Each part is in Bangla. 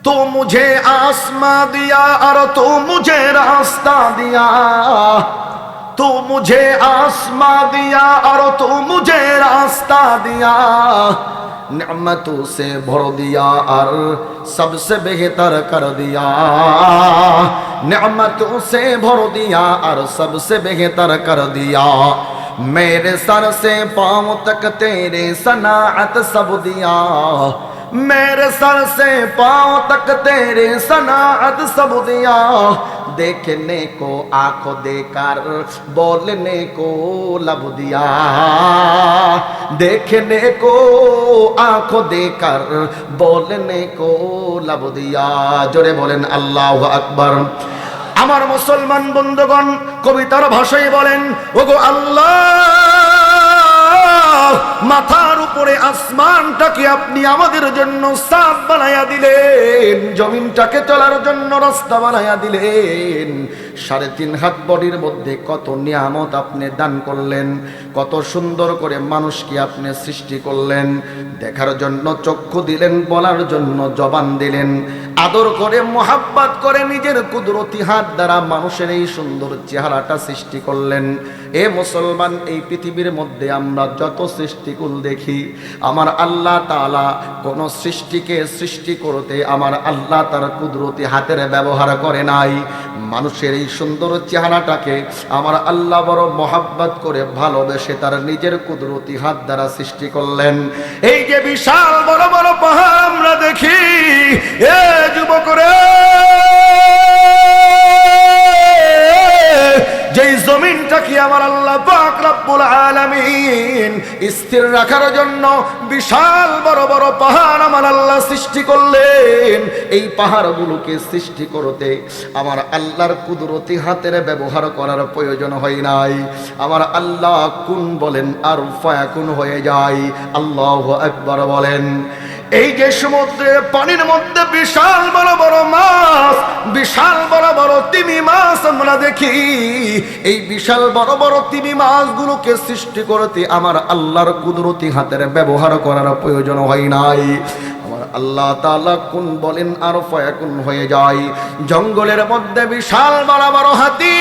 तो मुझे आसमां दिया और तो मुझे रास्ता दिया, तो मुझे आसमां दिया और तो मुझे रास्ता दिया, नेमतों से भर दिया और सबसे बेहतर कर दिया, नेमतों से भर दिया और सबसे बेहतर कर दिया। मेरे सर से पांव तक तेरे सनाअत सब दिया, मेरे सर से पांव तक तेरे सनाअत सब दिया। देखने को आंखों देकर बोलने को लब दिया, देखने को आंखों देकर बोलने को लब दिया। जोरे बोलें अल्लाहु अकबर। আমার মুসলমান বন্ধুগণ কবিতার ভাষায় বলেন, ওগো আল্লাহ, মাথার উপরে আসমানটাকে আপনি আমাদের জন্য ছাদ বানায়া দিলেন, জমিনটাকে চলার জন্য রাস্তা বানায়া দিলেন। 3.5 হাত বডির মধ্যে কত নিয়ামত আপনি দান করলেন, কত সুন্দর করে মানুষকে আপনি সৃষ্টি করলেন। দেখার জন্য চক্ষু দিলেন, বলার জন্য জবান দিলেন, আদর করে মোহাব্বত করে নিজের কুদরতি হাত দ্বারা মানুষের এই সুন্দর চেহারাটা সৃষ্টি করলেন। এ মুসলমান, এই পৃথিবীর মধ্যে আমরা যত সৃষ্টিকুল দেখি, আমার আল্লাহ তাআলা কোন সৃষ্টিকে সৃষ্টি করতে আমার আল্লাহ তার কুদরতি হাতের ব্যবহার করে নাই। মানুষের এই সুন্দর চেহারাটাকে আমার আল্লাহ বড় মোহাব্বত করে ভালোবেসে তার নিজের কুদরতি হাত দ্বারা সৃষ্টি করলেন। এই যে বিশাল বড় বড় পাহাড় আমরা দেখি, এ যুবকরে, যেই জমিনটাকে আমার আল্লাহ পাক রব্বুল আলামিন স্থির রাখার জন্য বিশাল বড় বড় পাহাড় আমার আল্লাহ সৃষ্টি করলেন, এই পাহাড়গুলোকে সৃষ্টি করতে আমার আল্লাহর কুদরতি হাতের ব্যবহার করার প্রয়োজন হয় নাই। আমার আল্লাহ কুন বলেন আর ফায়াকুন হয়ে যায়। আল্লাহু আকবার বলেন। এই যে সমুদ্রের পানির মধ্যে বিশাল বড় বড় মাছ, বিশাল বড় বড় তিমি মাছ আমরা দেখি, এই বিশাল বড় বড় তিমি মাছগুলোকে সৃষ্টি করতে আমার আল্লাহর কুদরতি হাতের ব্যবহার করার প্রয়োজন হয় নাই। আমার আল্লাহ তাআলা কুন বলেন আর ফায়াকুন হয়ে যায়। জঙ্গলের মধ্যে বিশাল বড় বড় হাতি,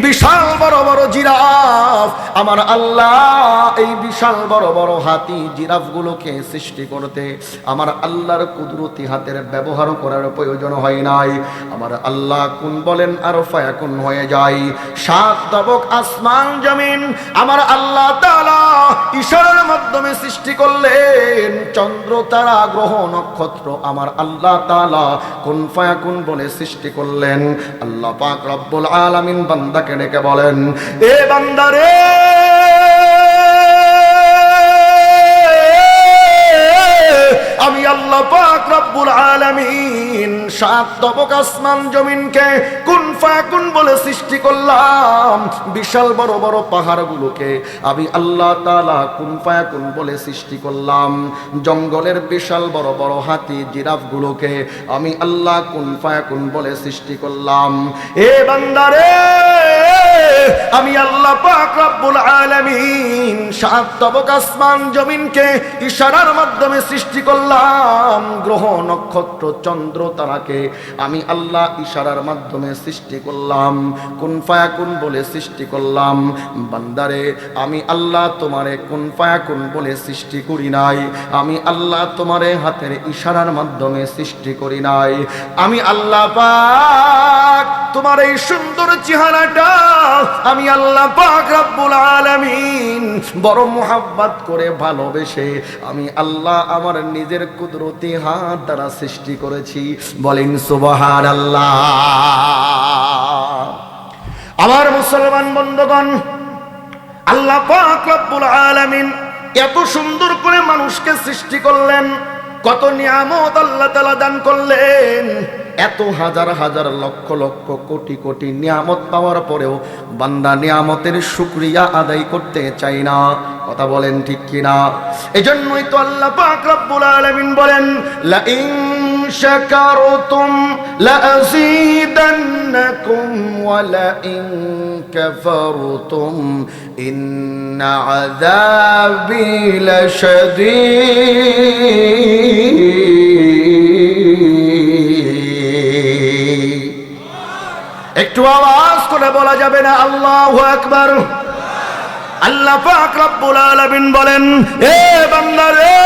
বিশাল বড় বড় জিরাফ, আমার আল্লাহ এই বিশাল বড় বড় হাতি জিরাফগুলোকে সৃষ্টি করতে আমার আল্লাহর কুদরতি হাতের ব্যবহার করার প্রয়োজন হয় নাই। আমার আল্লাহ কুন বলেন আর ফায়াকুন হয়ে যায়। 7 তবক আসমান জমিন আমার আল্লাহ তাআলা ইশারার মাধ্যমে সৃষ্টি করলেন। চন্দ্র তারা গ্রহ নক্ষত্র আমার আল্লাহ তাআলা কুন ফায়াকুন বলে সৃষ্টি করলেন। আল্লাহ পাক রব্বুল আলামিন বান্দাকে ডেকে বলেন, এ বান্দারে, আমি আল্লাহ পাক রব্বুল আলামিন 7 তবক আসমান জমিনকে কুন ফায়াকুন বলে সৃষ্টি করলাম। বিশাল বড় বড় পাহাড়গুলোকে আমি আল্লাহ তাআলা কুন ফায়াকুন বলে সৃষ্টি করলাম। জঙ্গলের বিশাল বড় বড় হাতি জিরাফগুলোকে আমি আল্লাহ কুন ফায়াকুন বলে সৃষ্টি করলাম। এ বান্দারে, আমি আল্লাহ পাক রব্বুল আলামিন 7 তবক আসমান জমিনকে ইশারার মাধ্যমে সৃষ্টি করলাম। গ্রহ নক্ষত্র চন্দ্র তারাকে আমি আল্লাহ ইশারার মাধ্যমে সৃষ্টি করলাম, কুন ফায়াকুন বলে সৃষ্টি করলাম। বান্দারে, আমি আল্লাহ তোমারে কুন ফায়াকুন বলে সৃষ্টি করি নাই, আমি আল্লাহ তোমারে হাতের ইশারার মাধ্যমে সৃষ্টি করি নাই। আমি আল্লাহ পাক তোমার এই সুন্দর চেহারাটা আমি আল্লাহ পাক রব্বুল আলামিন বড় মোহাব্বত করে ভালোবেসে আমি আল্লাহ আমার নিজের কুদরতি হাত দ্বারা সৃষ্টি করেছি। বলেন সুবহানাল্লাহ। আমার মুসলমান বন্ধুগণ, আল্লাহ পাক রব্বুল আলামিন এত সুন্দর করে মানুষকে সৃষ্টি করলেন, কত নিয়ামত আল্লাহ তাআলা দান করলেন। এত হাজার হাজার লক্ষ লক্ষ কোটি কোটি নিয়ামত পাওয়ার পরেও বান্দা নিয়ামতের শুকরিয়া আদায় করতে চায় না। কথা বলেন ঠিক কিনা? এজন্যই তো আল্লাহ পাক রব্বুল আলামিন বলেন, লা ইন শাকারতুম লা আযীদান্নাকুম ওয়া লা ইন কাফারতুম ইন্না আযাবি লাশাদীদ। একটু আওয়াজ করে বলা যাবে না আল্লাহু আকবার? আল্লাহ পাক রব্বুল আলামিন বলেন, এ বান্দা রে,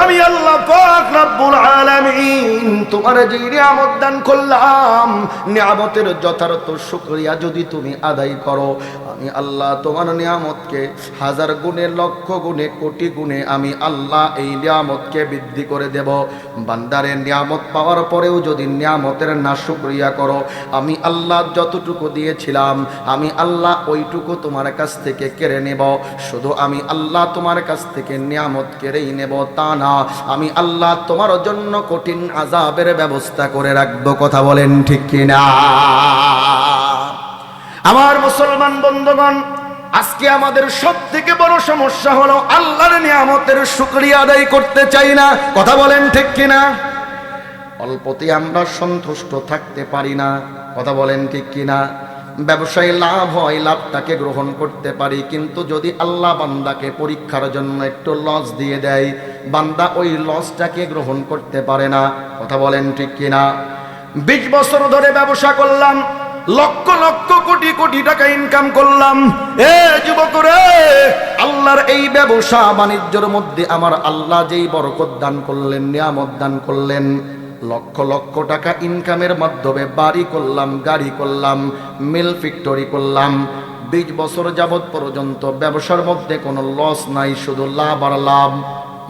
আমি আল্লাহ পাক রব্বুল আলামিন তোমার যে নিয়ামত দান করলাম, নিয়ামতের যথার্থ শুকরিয়া যদি তুমি আদায় করো, আমি আল্লাহ তোমার নিয়ামতকে হাজার গুণে, লক্ষ গুণে, কোটি গুণে আমি আল্লাহ এই নিয়ামতকে বৃদ্ধি করে দেব। বান্দারে, নিয়ামত পাওয়ার পরেও যদি নিয়ামতের না শুকরিয়া করো, আমি আল্লাহ যতটুকু দিয়েছিলাম আমি আল্লাহ ওইটুকু তোমার কাছ থেকে কেড়ে নেব। শুধু আমি আল্লাহ তোমার কাছ থেকে নিয়ামত কেড়েই নেব তা না, আমি আল্লাহ তোমার জন্য কঠিন আযাবের ব্যবস্থা করে রাখবো। কথা বলেন ঠিক কিনা? আমার মুসলমান বন্ধুগণ, আজকে আমাদের সব থেকে বড় সমস্যা হলো আল্লাহর নিয়ামতের শুকরিয়া আদায় করতে চাই না। কথা বলেন ঠিক কিনা? অল্পতে আমরা সন্তুষ্ট থাকতে পারি না। কথা বলেন ঠিক কিনা? ব্যবসায় লাভ হয়, লাভটাকে গ্রহণ করতে পারি, কিন্তু যদি আল্লাহ বান্দাকে পরীক্ষার জন্য একটু লস দিয়ে দেয়, বান্দা ওই লসটাকে গ্রহণ করতে পারে না। কথা বলেন ঠিক কিনা? 20 বছর ধরে ব্যবসা করলাম, লক্ষ লক্ষ কোটি কোটি টাকা ইনকাম করলাম। এ যুবক রে, আল্লাহর এই ব্যবসা বাণিজ্যের মধ্যে আমার আল্লাহ যেই বরকত দান করলেন, নিয়ামত দান করলেন, লক্ষ লক্ষ টাকা ইনকামের মাধ্যমে বাড়ি করলাম, গাড়ি করলাম, মিল ফ্যাক্টরি করলাম। 20 বছর যাবৎ পর্যন্ত ব্যবসার মধ্যে কোনো লস নাই, শুধু লাভ আর লাভ।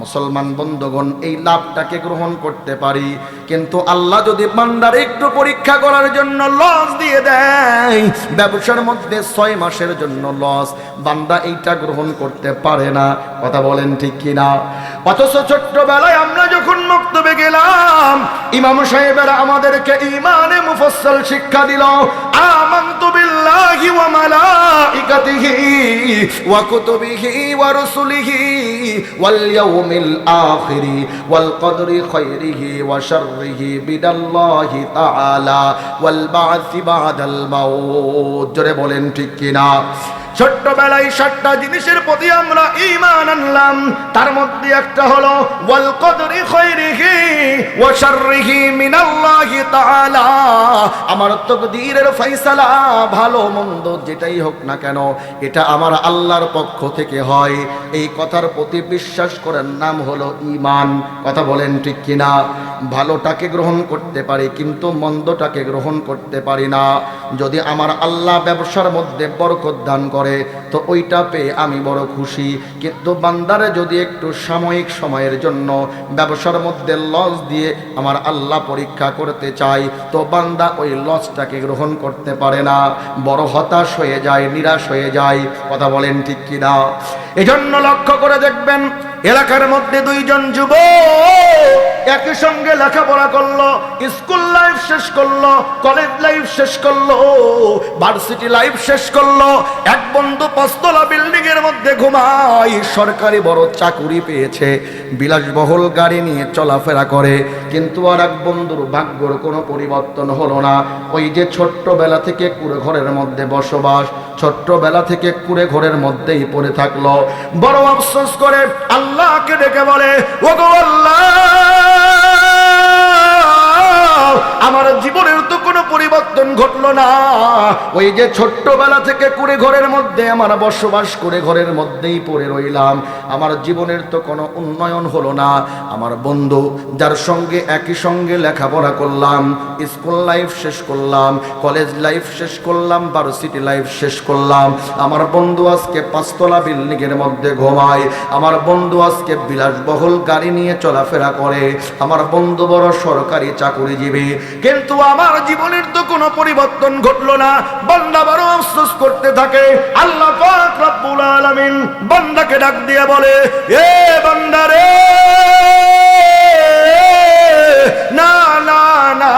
মুসলমান বন্ধুগণ, এই লাভটাকে গ্রহণ করতে পারি, কিন্তু আল্লাহ যদি বান্দার একটু পরীক্ষা করার জন্য লস দিয়ে দেয়, ব্যবসার মধ্যে 6 মাসের জন্য লস, বান্দা এইটা গ্রহণ করতে পারে না। কথা বলেন ঠিক কিনা? অথচ ছোট্টবেলায় আমরা যখন মক্তবে গেলাম, ইমাম সাহেবেরা আমাদেরকে ঈমানে মুফাসসাল শিক্ষা দিল। আমানতু বিল্লাহি ওয়া মালাইকাতিহি ওয়া কুতুবিহি ওয়া রুসুলিহি ওয়াল ইয়াউমিল আখিরি ওয়াল কদরি খায়রিহি ওয়া শাররিহি বিদাল্লাহি তাআলা ওয়াল বা'সি বা'দাল মাউত। জোরে বলেন ঠিক কিনা? ছোট্টবেলায় 7টা জিনিসের প্রতি আমরা ঈমান আনলাম, তার মধ্যে একটা হলো ওয়াল কদরি খায়রিহি ওয়া শাররিহি মিনাল্লাহি তাআলা। আমার তাকদীরের ফয়সালা, ভালো মন্দ যেটাই হোক না কেন, এটা আমার আল্লাহর পক্ষ থেকে হয়। এই কথার প্রতি বিশ্বাস করার নাম হলো ঈমান। কথা বলেন ঠিক কিনা? ভালোটাকে গ্রহণ করতে পারি, কিন্তু মন্দটাকে গ্রহণ করতে পারি না। যদি আমার আল্লাহ ব্যবসার মধ্যে বরকত দান করে, তো ওইটা পেয়ে আমি বড় খুশি, কিন্তু বান্দারে যদি একটু সাময়িক সময়ের জন্য ব্যবসার মধ্যে লস দিয়ে আমার আল্লাহ পরীক্ষা করতে চাই, তো বান্দা ওই লসটাকে গ্রহণ করতে পারে না, বড় হতাশ হয়ে যায়, নিরাশ হয়ে যায়। কথা বলেন ঠিক কিনা? এজন্য লক্ষ্য করে দেখবেন, এলাকার মধ্যে 2 জন যুবক একই সঙ্গে লেখাপড়া করলো, স্কুল লাইফ শেষ করলো, কলেজ লাইফ শেষ করলো, ভার্সিটি লাইফ শেষ করলো। এক বন্ধু 5 তলা বিল্ডিং এর মধ্যে ঘুমায়, সরকারি বড় চাকুরি পেয়েছে, বিলাসবহুল গাড়ি নিয়ে চলাফেরা করে, কিন্তু আর এক বন্ধুর ভাগ্যের কোনো পরিবর্তন হলো না। ওই যে ছোট্টবেলা থেকে কুড়ে ঘরের মধ্যে বসবাস, ছোট্টবেলা থেকে কুড়ে ঘরের মধ্যেই পড়ে থাকলো। বড় আফসোস করে আল্লাহকে ডেকে বলে, ওগো আল্লাহ, আমার জীবনের তো কোনো পরিবর্তন ঘটলো না। ওই যে ছোট্টবেলা থেকে কুড়ে ঘরের মধ্যে আমার বসবাস করে ঘরের মধ্যেই পড়ে রইলাম, আমার জীবনের তো কোনো উন্নয়ন হলো না। আমার বন্ধু যার সঙ্গে একই সঙ্গে লেখাপড়া করলাম, স্কুল লাইফ শেষ করলাম, কলেজ লাইফ শেষ করলাম, ভার্সিটি লাইফ শেষ করলাম, আমার বন্ধু আজকে 5 তলা বিল্ডিং এর মধ্যে ঘুমায়, আমার বন্ধু আজকে বিলাসবহুল গাড়ি নিয়ে চলাফেরা করে, আমার বন্ধু বড় সরকারি চাকুরিজীবী, কিন্তু আমার জীবনের তো কোনো পরিবর্তন ঘটলো না। বান্দা বড় আফসোস করতে থাকে। আল্লাহ পাক রব্বুল আলামিন বান্দাকে ডাক দিয়ে বলে, এ বান্দা রে, না না না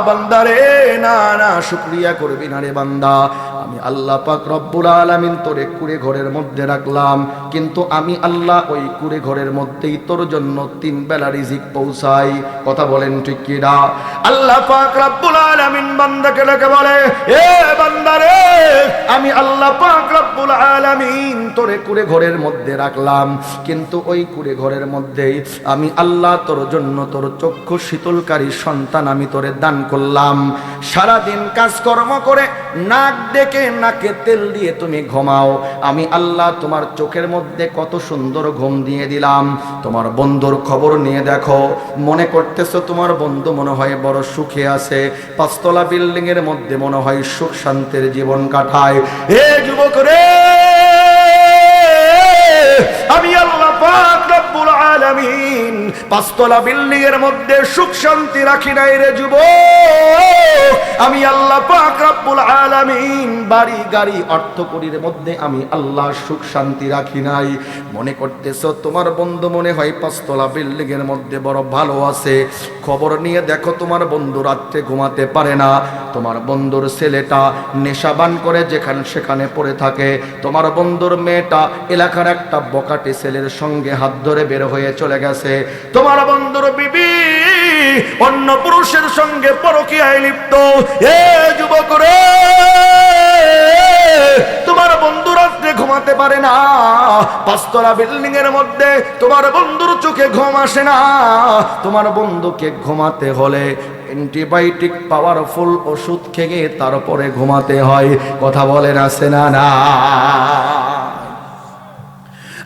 বান্দা রে, না না শুকরিয়া করবি না রে বান্দা। আমি আল্লাহ পাক রব্বুল আলামিন তোরে কুড়ে ঘরের মধ্যে রাখলাম, কিন্তু আমি আল্লাহ ওই কুড়ে ঘরের মধ্যেই তোর জন্য 3 বেলা রিজিক পৌঁছাই। কথা বলেন ঠিক কিনা? আল্লাহ পাক রব্বুল আলামিন বান্দাকে ডেকে বলে, এ বান্দা রে, আমি আল্লাহ পাক রব্বুল আলামিন তোরে কুড়ে ঘরের মধ্যে রাখলাম, কিন্তু ওই কুড়ে ঘরের মধ্যেই আমি আল্লাহ তোর জন্য তোর চক্ষু শীতলকারী সন্তান আমি তোরে দান করলাম। সারাদিন কাজকর্ম করে নাক ডেকে নাকে তেল দিয়ে তুমি ঘুমাও, আমি আল্লাহ তোমার চোখের মধ্যে কত সুন্দর ঘুম দিয়ে দিলাম। তোমার বন্ধুর খবর নিয়ে দেখো, মনে করতেছো তোমার বন্ধু মনে হয় বড় সুখে আছে, পাঁচতলা বিল্ডিং এর মধ্যে মনে হয় সুখ শান্তির জীবন কাটায়। হে যুবক রে, আমি আল্লাহ পাক রব্বুল আলামিন পাঁচতলা বিল্ডিং এর মধ্যে সুখ শান্তি রাখি নাই রে যুবক। আমি আল্লাহ পাক রব্বুল আলামিন বাড়ি গাড়ি অর্থ কোটির মধ্যে আমি আল্লাহ সুখ শান্তি রাখি নাই। মনে করতেছো তোমার বন্ধু মনে হয় পাঁচতলা বিল্ডিং এর মধ্যে বড় ভালো আছে, খবর নিয়ে দেখো তোমার বন্ধু রাত্রে ঘুমাতে পারে না, তোমার বন্ধুর ছেলেটা নেশাবান করে যেখানে সেখানে পড়ে থাকে, তোমার বন্ধুর মেয়েটা এলাকার একটা বকাটে ছেলের সঙ্গে হাত ধরে বের হয়ে চলে গেছে, তোমার বন্ধুর বিবি অন্য পুরুষের সঙ্গে পরকীয়ায় লিপ্ত। এ যুবক রে, তোমার বন্ধু রাত্রে ঘুমাতে পারে না, পাঁচতলা বিল্ডিং এর মধ্যে তোমার বন্ধুর চোখে ঘুম আসে না, তোমার বন্ধুকে ঘুমাতে হলে অ্যান্টিবায়োটিক পাওয়ারফুল ওষুধ খেয়ে তারপরে ঘুমাতে হয়। কথা বলেন আছে না? না।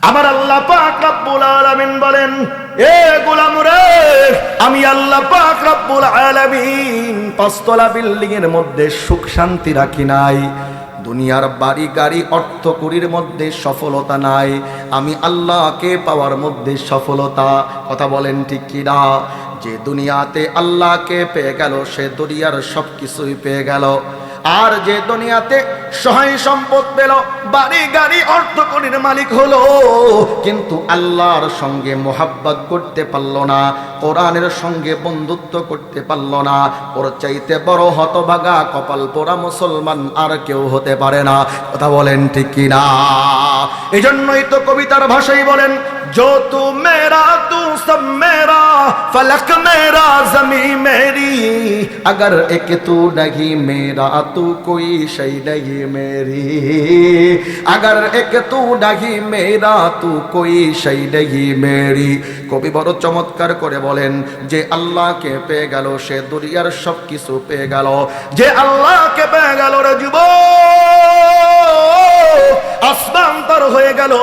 আমার আল্লাহ পাক রব্বুল আলামিন বলেন, এ গোলাম রে, আমি আল্লাহ পাক রব্বুল আলামিন পাঁচতলা বিল্ডিং এর মধ্যে সুখ শান্তি রাখি নাই, দুনিয়ার বাড়ি গাড়ি অর্থ কুড়ির মধ্যে সফলতা নাই, আমি আল্লাহকে পাওয়ার মধ্যে সফলতা। কথা বলেন ঠিক কি না? যে দুনিয়াতে আল্লাহকে পেয়ে গেল সে দুনিয়ার সব কিছুই পেয়ে গেল, আর যে দুনিয়াতে সহায় সম্পদ পেল, বাড়ি গাড়ি অর্থ কোটির মালিক হলো, কিন্তু আল্লাহর সঙ্গে মোহাব্বত করতে পারলো না, কোরআনের সঙ্গে বন্ধুত্ব করতে পারলো না, ওর চাইতে বড় হতভাগা কপাল পোড়া মুসলমান আর কেউ হতে পারে না। কথা বলেন ঠিক কি না? এই জন্যই তো কবিতার ভাষায় বলেন, जो तू मेरा तू सब मेरा, फलक मेरा जमी मेरी, अगर एक तू नहीं मेरा तू कोई शै नहीं मेरी, अगर एक तू नहीं मेरा तू कोई शै नहीं मेरी। কবি বড় চমৎকার করে বলেন, যে আল্লাহকে পেয়ে গেল সে দুনিয়ার সব কিছু পেয়ে গেল, যে আল্লাহকে পেয়ে গেল রে যুবক, আসমান তার হয়ে গেল,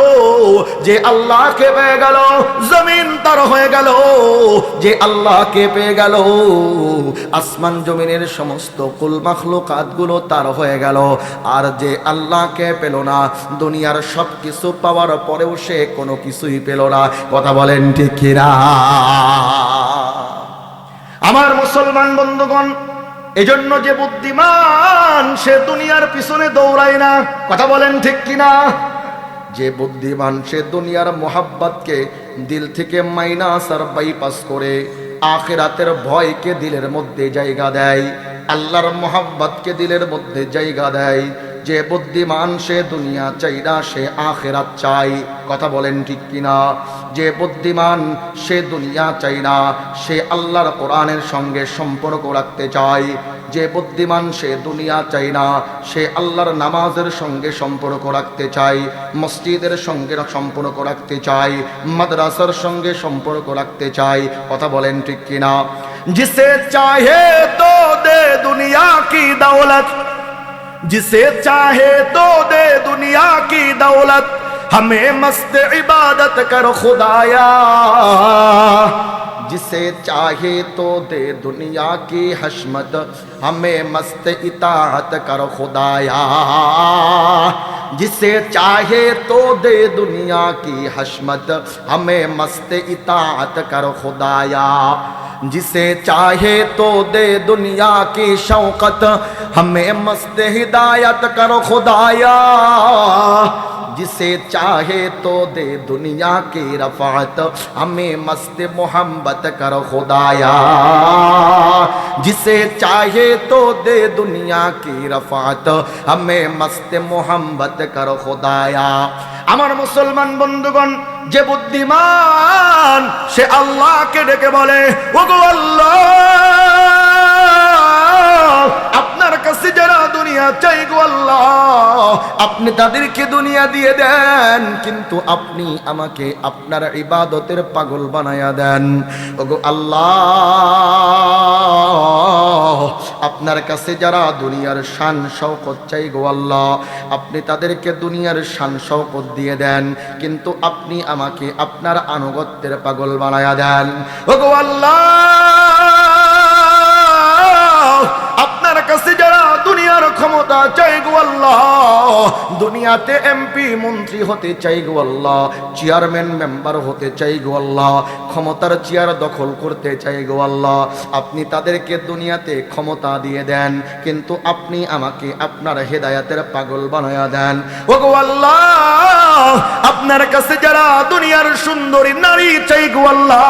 যে আল্লাহকে পেয়ে গেল জমিন তার হয়ে গেল, যে আল্লাহকে পেয়ে গেল আসমান জমিনের সমস্ত কুল মাখলুকাত গুলো তার হয়ে গেল, আর যে আল্লাহকে পেল না দুনিয়ার সব কিছু পাওয়ার পরেও সে কোনো কিছুই পেল না। কথা বলেন ঠিক কি না? আমার মুসলমান বন্ধুগণ, এজন্য যে বুদ্ধিমান সে দুনিয়ার পিছনে দৌড়ায় না। কথা বলেন ঠিক কিনা? যে বুদ্ধিমান সে দুনিয়ার মোহাব্বতকে দিল থেকে মাইনাস আর বাইপাস করে আখিরাতের ভয়কে দিলের মধ্যে জায়গা দেয়, আল্লাহর মোহাব্বতকে দিলের মধ্যে জায়গা দেয়। যে বুদ্ধিমান সে দুনিয়া চাই না, সে আখিরাত চাই। কথা বলেন ঠিক কিনা? যে বুদ্ধিমান সে দুনিয়া চাই না, সে আল্লাহর কোরআনের সঙ্গে সম্পর্ক রাখতে চায়। যে বুদ্ধিমান সে দুনিয়া চাই না, সে আল্লাহর নামাজের সঙ্গে সম্পর্ক রাখতে চায়, মসজিদের সঙ্গে সম্পর্ক রাখতে চায়, মাদ্রাসার সঙ্গে সম্পর্ক রাখতে চায়। কথা বলেন ঠিক কিনা? जिसे चाहे तो दे दुनिया की दौलत, जिसे चाहे तो दे दुनिया की दौलत, हमें मस्त इबादत कर खुदाया, जिसे चाहे तो दे दुनिया की हशमत, हमें मस्त इताअत कर खुदाया, जिसे चाहे तो दे दुनिया की हशमत, हमें मस्त इताअत कर खुदाया, जिसे चाहे तो दे दुनिया की शौकत, हमें मस्त हिदायत कर खुदाया, जिसे चाहे तो दे दुनिया की रफ़ात, हमें मस्त मोहब्बत कर खुदाया, जिसे चाहे तो दे दुनिया की रफ़ात, हमें मस्त मोहब्बत कर खुदाया। আমার মুসলমান বন্ধুগণ, যে বুদ্ধিমান সে আল্লাহকে ডেকে বলে, ওগো আল্লাহ দুনিয়া চাই গো আল্লাহ, আপনি তাদেরকে দুনিয়া দিয়ে দেন, কিন্তু আপনি আমাকে আপনার ইবাদতের পাগল বানায়া দেন। ওগো আল্লাহ, আপনার কাছে যারা দুনিয়ার শান শওকত চাই গো আল্লাহ, আপনি তাদেরকে দুনিয়ার শান শওকত দিয়ে দেন, কিন্তু আপনি আমাকে আপনার আনুগত্যের পাগল বানায়া দেন। ওগো আল্লাহ, আপনার কাছে যারা দুনিয়ার ক্ষমতা চাই গো আল্লাহ, দুনিয়াতে এমপি মন্ত্রী হতে চাই গো আল্লাহ, চেয়ারম্যান মেম্বার হতে চাই গো আল্লাহ, ক্ষমতার চেয়ার দখল করতে চাই গো আল্লাহ, আপনি তাদেরকে দুনিয়াতে ক্ষমতা দিয়ে দেন, কিন্তু আপনি আমাকে আপনার হেদায়েতের পাগল বানায়া দেন। ওগো আল্লাহ, আপনার কাছে যারা দুনিয়ার সুন্দরী নারী চাই গো আল্লাহ,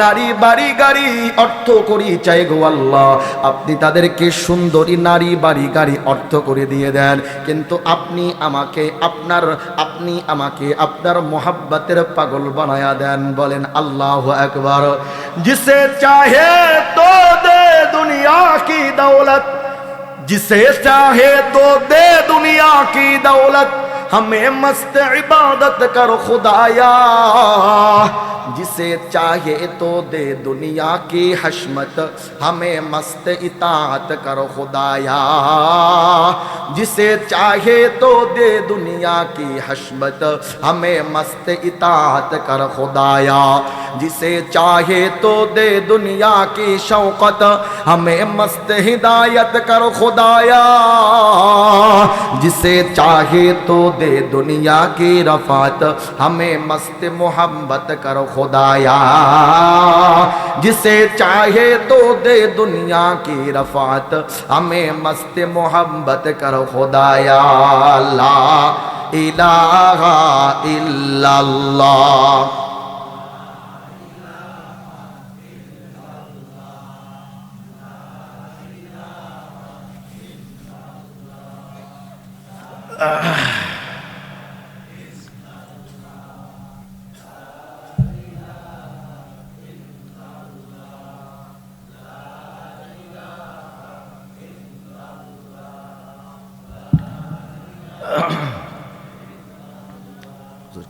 নারী বাড়ি গাড়ি অর্থ করি চাই গো আল্লাহ, আপনি তাদেরকে সুন্দরী নারী বাড়ি গাড়ি অর্থ করে দিয়ে দেন, কিন্তু আপনি আমাকে আপনার মোহাব্বতের পাগল বানায়া দেন। বলেন আল্লাহু আকবার। जिसे चाहे तो दे दुनिया की दौलत, जिसे चाहे तो दे दुनिया की दौलत, हमें मस्त इबादत कर खुदाया, जिसे चाहे तो दे दुनिया की हशमत, हमें मस्त इताअत कर खुदाया, जिसे चाहे तो दे दुनिया की हशमत, हमें मस्त इताअत कर खुदाया, जिसे चाहे तो दे दुनिया की शौकत, हमें मस्त हिदायत कर खुदाया, जिसे चाहे तो दे दुनिया की रफात, हमें मस्त मोहब्बत कर खुदाया, जिसे चाहे तो दे दुनिया की रफात, हमें मस्त मोहब्बत कर खुदाया। ला इलाहा इल्लल्लाह।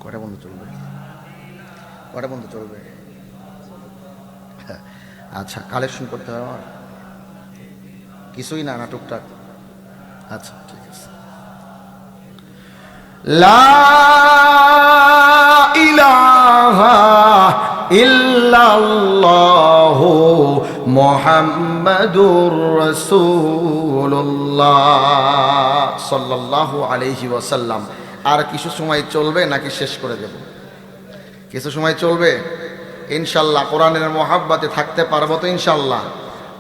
কটা বন্ধ চলবে? কটা বন্ধ চলবে? আচ্ছা, কালেকশন করতে হবে আমার কিছুই না, না টুকটাক। আচ্ছা ঠিক আছে। লা ইলাহা ইল্লাল্লাহু মুহাম্মাদুর রাসূলুল্লাহ সাল্লাল্লাহু আলাইহি ওয়াসাল্লাম। আর কিছু সময় চলবে নাকি শেষ করে দেব? কিছু সময় চলবে ইনশাল্লাহ। কোরআনের মোহাব্বতে থাকতে পারবো তো ইনশাল্লাহ।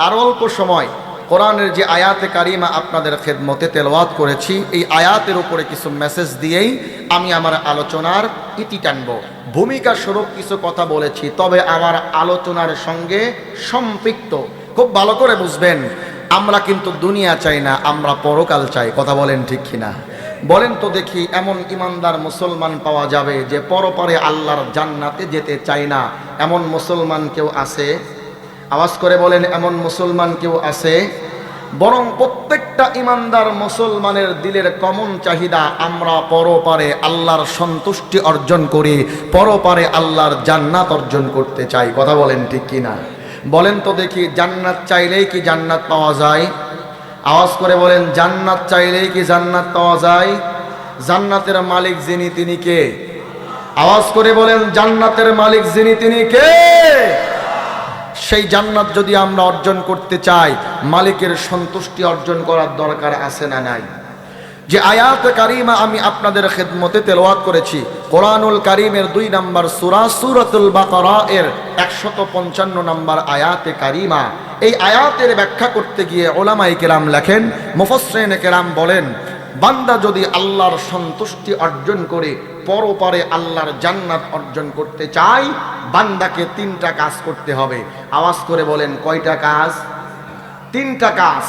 আর অল্প সময় কোরআনের যে আয়াতে কারিমা আপনাদের খেদমতে তেলাওয়াত করেছি, এই আয়াতের উপরে কিছু মেসেজ দিয়েই আমি আমার আলোচনার ইতি টানব। ভূমিকা স্বরূপ কিছু কথা বলেছি, তবে আমার আলোচনার সঙ্গে সম্পৃক্ত। খুব ভালো করে বুঝবেন, আমরা কিন্তু দুনিয়া চাই না, আমরা পরকাল চাই। কথা বলেন ঠিক কিনা? বলেন তো দেখি, এমন ইমানদার মুসলমান পাওয়া যাবে যে পরপারে আল্লাহর জান্নাতে যেতে চায় না? এমন মুসলমান কেউ আছে? আওয়াজ করে বলেন, এমন মুসলমান কেউ আছে? বরং প্রত্যেকটা ইমানদার মুসলমানের দিলের কমন চাহিদা, আমরা পরপারে আল্লাহর সন্তুষ্টি অর্জন করি, পরপারে আল্লাহর জান্নাত অর্জন করতে চাই। কথা বলেন ঠিক কিনা? বলেন তো দেখি, জান্নাত চাইলেই কি জান্নাত পাওয়া যায়? আওয়াজ করে বলেন, জান্নাত চাইলেই কি জান্নাত পাওয়া যায়? জান্নাতের মালিক যিনি, তিনি কে? আওয়াজ করে বলেন, জান্নাতের মালিক যিনি, তিনি কে? সেই জান্নাত যদি আমরা অর্জন করতে চাই, মালিকের সন্তুষ্টি অর্জন করার দরকার আছে না নাই? যে আয়াত কারিমা আমি আপনাদের খেদমতে তেলাওয়াত করেছি, কোরআনুল কারিমের 2 নম্বর সূরা সূরাতুল বাকারা এর 155 নম্বর আয়াতে কারিমা। এই আয়াতের ব্যাখ্যা করতে গিয়ে উলামায়ে কেরাম লেখেন, মুফাসসিরিনে কেরাম বলেন, বান্দা যদি আল্লাহর সন্তুষ্টি অর্জন করে পরপারে আল্লাহর জান্নাত অর্জন করতে চায়, বান্দাকে 3টা কাজ করতে হবে। আওয়াজ করে বলেন, কয়টা কাজ? 3টা কাজ।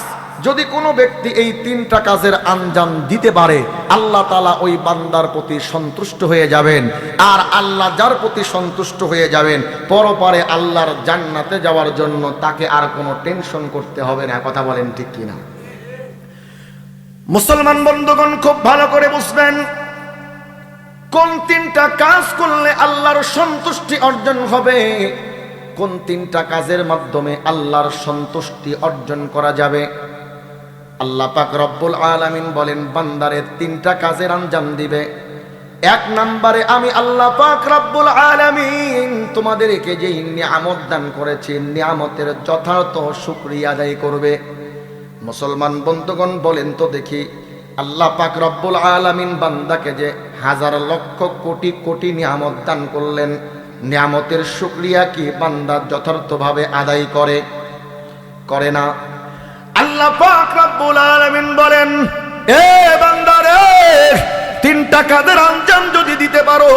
যদি কোনো ব্যক্তি এই 3টা কাজের আঞ্জাম দিতে পারে, আল্লাহ তাআলা ওই বান্দার প্রতি সন্তুষ্ট হয়ে যাবেন। আর আল্লাহ যার প্রতি সন্তুষ্ট হয়ে যাবেন, পরপারে আল্লাহর জান্নাতে যাওয়ার জন্য তাকে আর কোনো টেনশন করতে হবে না। কথা বলেন ঠিক কিনা? মুসলমান বন্ধুগণ খুব ভালো করে বুঝবেন, কোন তিনটা কাজ করলে আল্লাহর সন্তুষ্টি অর্জন হবে, কোন তিনটা কাজের মাধ্যমে আল্লাহর সন্তুষ্টি অর্জন করা যাবে। আল্লাহ পাক রব্বুল আলামিন বলেন, বান্দারে তিনটা কাজের আঞ্জাম দিবে। এক নম্বরে আমি আল্লাহ পাক রব্বুল আলামিন তোমাদেরকে যে নিয়ামত দান করেছি, নিয়ামতের যথার্থ শুকরিয়া আদায় করবে। মুসলমান বন্ধুগণ বলেন তো দেখি, আল্লাহ পাক রব্বুল আলামিন বান্দাকে যে হাজার লক্ষ কোটি কোটি নিয়ামত দান করলেন, নিয়ামতের শুকরিয়া কি বান্দা যথার্থভাবে আদায় করে? করে না। আল্লাহ পাক রব্বুল আলামিন বলেন, এ বান্দারে, তিনটা কাজের আঞ্জাম যদি দিতে পারো,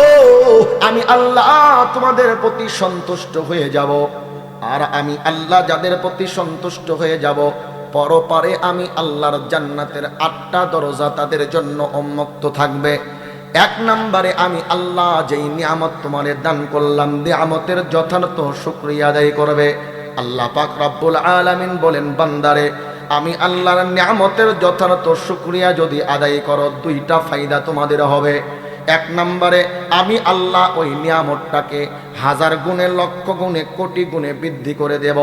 আমি আল্লাহ তোমাদের প্রতি সন্তুষ্ট হয়ে যাব। আর আমি আল্লাহ যাদের প্রতি সন্তুষ্ট হয়ে যাব, পরপারে আমি আল্লাহর জান্নাতের 8টা দরজা তাদের জন্য উন্মুক্ত থাকবে। এক নম্বরে আমি আল্লাহ যেই নিয়ামত তোমাদের দান করলাম, নিয়ামতের যথার্থ শুকরিয়া আদায় করবে। আল্লাহ পাক রব্বুল আলামিন বলেন, বান্দারে, আমি আল্লাহর নিয়ামতের যথার্থ শুকরিয়া যদি আদায় করো, 2টা ফায়দা তোমাদের হবে। এক নম্বরে আমি আল্লাহ ওই নিয়ামতটাকে হাজার গুণে, লক্ষ গুণে, কোটি গুণে বৃদ্ধি করে দেব।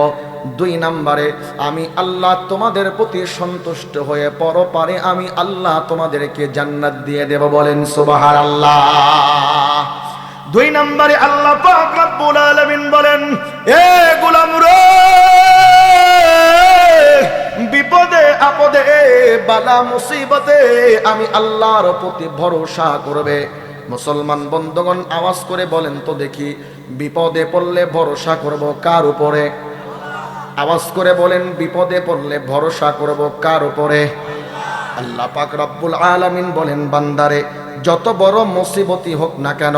2 নম্বরে আমি আল্লাহ তোমাদের প্রতি সন্তুষ্ট হয়ে পরপারে আমি আল্লাহ তোমাদেরকে জান্নাত দিয়ে দেব। বলেন সুবহানাল্লাহ। 2 নম্বরে আল্লাহ পাক রব্বুল আলামিন বলেন, এ গোলাম রে, বিপদে আপদে বালা মুসিবতে আমি আল্লাহর প্রতি ভরসা করবে। মুসলমান বন্ধুগণ আওয়াজ করে বলেন তো দেখি, বিপদে পড়লে ভরসা করব কার উপরে? আওয়াজ করে বলেন, বিপদে পড়লে ভরসা করব কার উপরে? আল্লাহ পাক রব্বুল আলামিন বলেন, বান্দারে, যত বড় মুসিবতই হোক না কেন,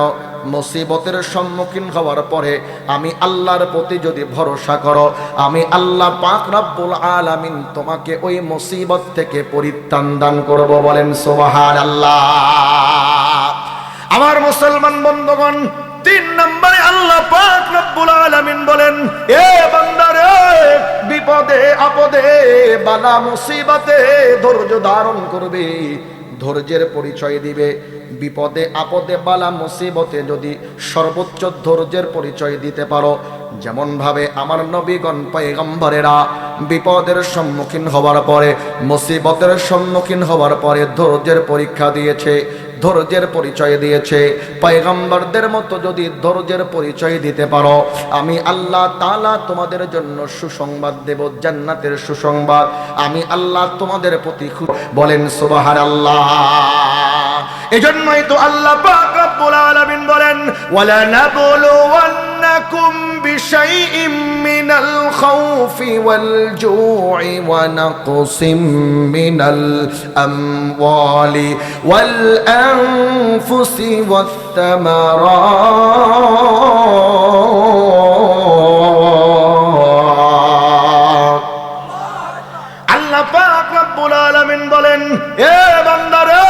মুসিবতের সম্মুখীন হওয়ার পরে আমি আল্লাহর প্রতি যদি ভরসা করো, আমি আল্লাহ পাক রব্বুল আলামিন তোমাকে ওই মুসিবত থেকে পরিত্রাণ দান করব। বলেন সুবহানাল্লাহ। আমার মুসলমান বন্ধুগণ, 3 নম্বরে আল্লাহ পাক রব্বুল আলামিন বলেন, এ বান্দারে, বিপদে আপদে বালা মুসিবতে ধৈর্য ধারণ করবে, ধৈর্যের পরিচয় দিবে। বিপদে আপদে বালা মুসিবতে যদি সর্বোচ্চ ধৈর্যের পরিচয় দিতে পারো, যেমন ভাবে আমার নবীগণ পয়গম্বরেরা বিপদের সম্মুখীন হওয়ার পরে, মুসিবতের সম্মুখীন হওয়ার পরে ধৈর্যের পরীক্ষা দিয়েছে, ধৈর্যের পরিচয় দিয়েছে, পয়গম্বরদের মতো যদি ধৈর্যের পরিচয় দিতে পারো, আমি আল্লাহ তাআলা তোমাদের জন্য সুসংবাদ দেব, জান্নাতের সুসংবাদ। আমি আল্লাহ তোমাদের প্রতি বলেন সুবহানাল্লাহ। এজন্যই তো আল্লাহ পাক রব্বুল আলামিন বলেন, ওয়ালা নাবলুওয়ান্নাকুম বিশাইইম মিনাল খাউফি ওয়াল জু'i ওয়া নাকসিম মিনাল আমওয়ালি ওয়াল আনফুসি ওয়াত তামারাত। আল্লাহ পাক রব্বুল আলামিন বলেন, এ বান্দারে,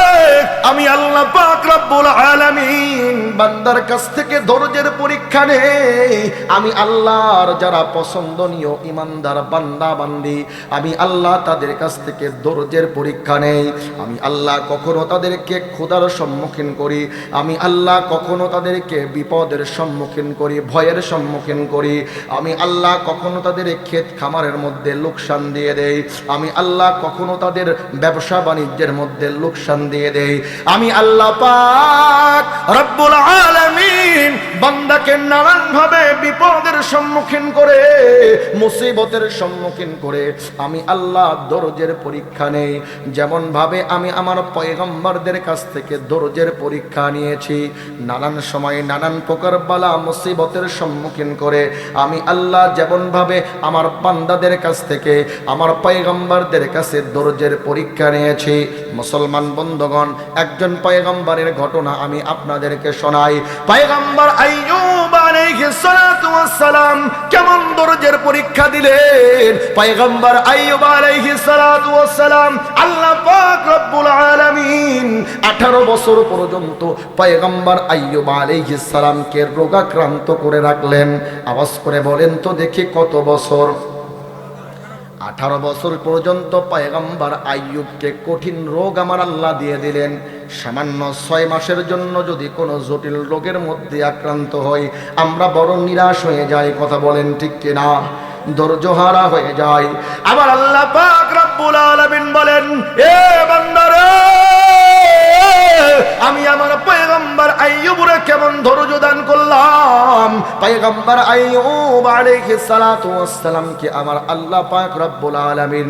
আমি আল্লাহ পাক রব্বুল আলামিন বান্দার কাছ থেকে ধৈর্যের পরীক্ষা নেই। আমি আল্লাহর যারা পছন্দনীয় ইমানদার বান্দা বান্দি, আমি আল্লাহ তাদের কাছ থেকে ধৈর্যের পরীক্ষা নেই। আমি আল্লাহ কখনো তাদেরকে ক্ষুধার সম্মুখীন করি, আমি আল্লাহ কখনো তাদেরকে বিপদের সম্মুখীন করি, ভয়ের সম্মুখীন করি। আমি আল্লাহ কখনো তাদের ক্ষেত খামারের মধ্যে লোকসান দিয়ে দেই, আমি আল্লাহ কখনো তাদের ব্যবসা বাণিজ্যের মধ্যে লোকসান দিয়ে দেই। আমি আল্লাহ পাক রব্বুল আলামিন বান্দাকে নানান ভাবে বিপদের সম্মুখীন করে, মুসিবতের সম্মুখীন করে আমি আল্লাহ ধৈর্যের পরীক্ষা নেই। যেমন ভাবে আমি আমার পয়গম্বরদের কাছ থেকে ধৈর্যের পরীক্ষা নিয়েছি, নানান সময় নানান প্রকার বালা মুসিবতের সম্মুখীন করে আমি আল্লাহ যেমন ভাবে আমার বান্দাদের কাছ থেকে, আমার পয়গম্বরদের কাছে ধৈর্যের পরীক্ষা নিয়েছি। মুসলমান বন্ধুগণ, একজন পয়গম্বরের ঘটনা আমি আপনাদেরকে শোনাই। পয়গম্বর আইয়ুব আলাইহিস সালাতু ওয়াস সালাম কেমন ধৈর্যের পরীক্ষা দিলেন। পয়গম্বর আইয়ুব আলাইহিস সালাতু ওয়াস সালাম আল্লাহ পাক রব্বুল আলামিন 18 বছর পর্যন্ত পয়গম্বর আইয়ুব আলাইহিস সালামকে রোগাক্রান্ত করে রাখলেন। আওয়াজ করে বলেন তো দেখি কত বছর? 18 বছর পর্যন্ত পয়গম্বর আইয়ুবকে কঠিন রোগ আমার আল্লাহ দিয়ে দিলেন। সামান্য 6 মাসের জন্য যদি কোনো জটিল রোগের মধ্যে আক্রান্ত হই, আমরা বড় নিরাশ হয়ে যাই। কথা বলেন ঠিক কিনা? ধৈর্যহারা হয়ে যায়। আবার আল্লাহ পাক রব্বুল আলামিন বলেন, এ বান্দারে, আমি আমার পয়গম্বর আইয়ুবরে কেমন ধৈর্য দান করলাম। পয়গম্বর আইয়ুব আলাইহিস সালাতু ওয়াস সালামকে আমার আল্লাহ পাক রব্বুল আলামিন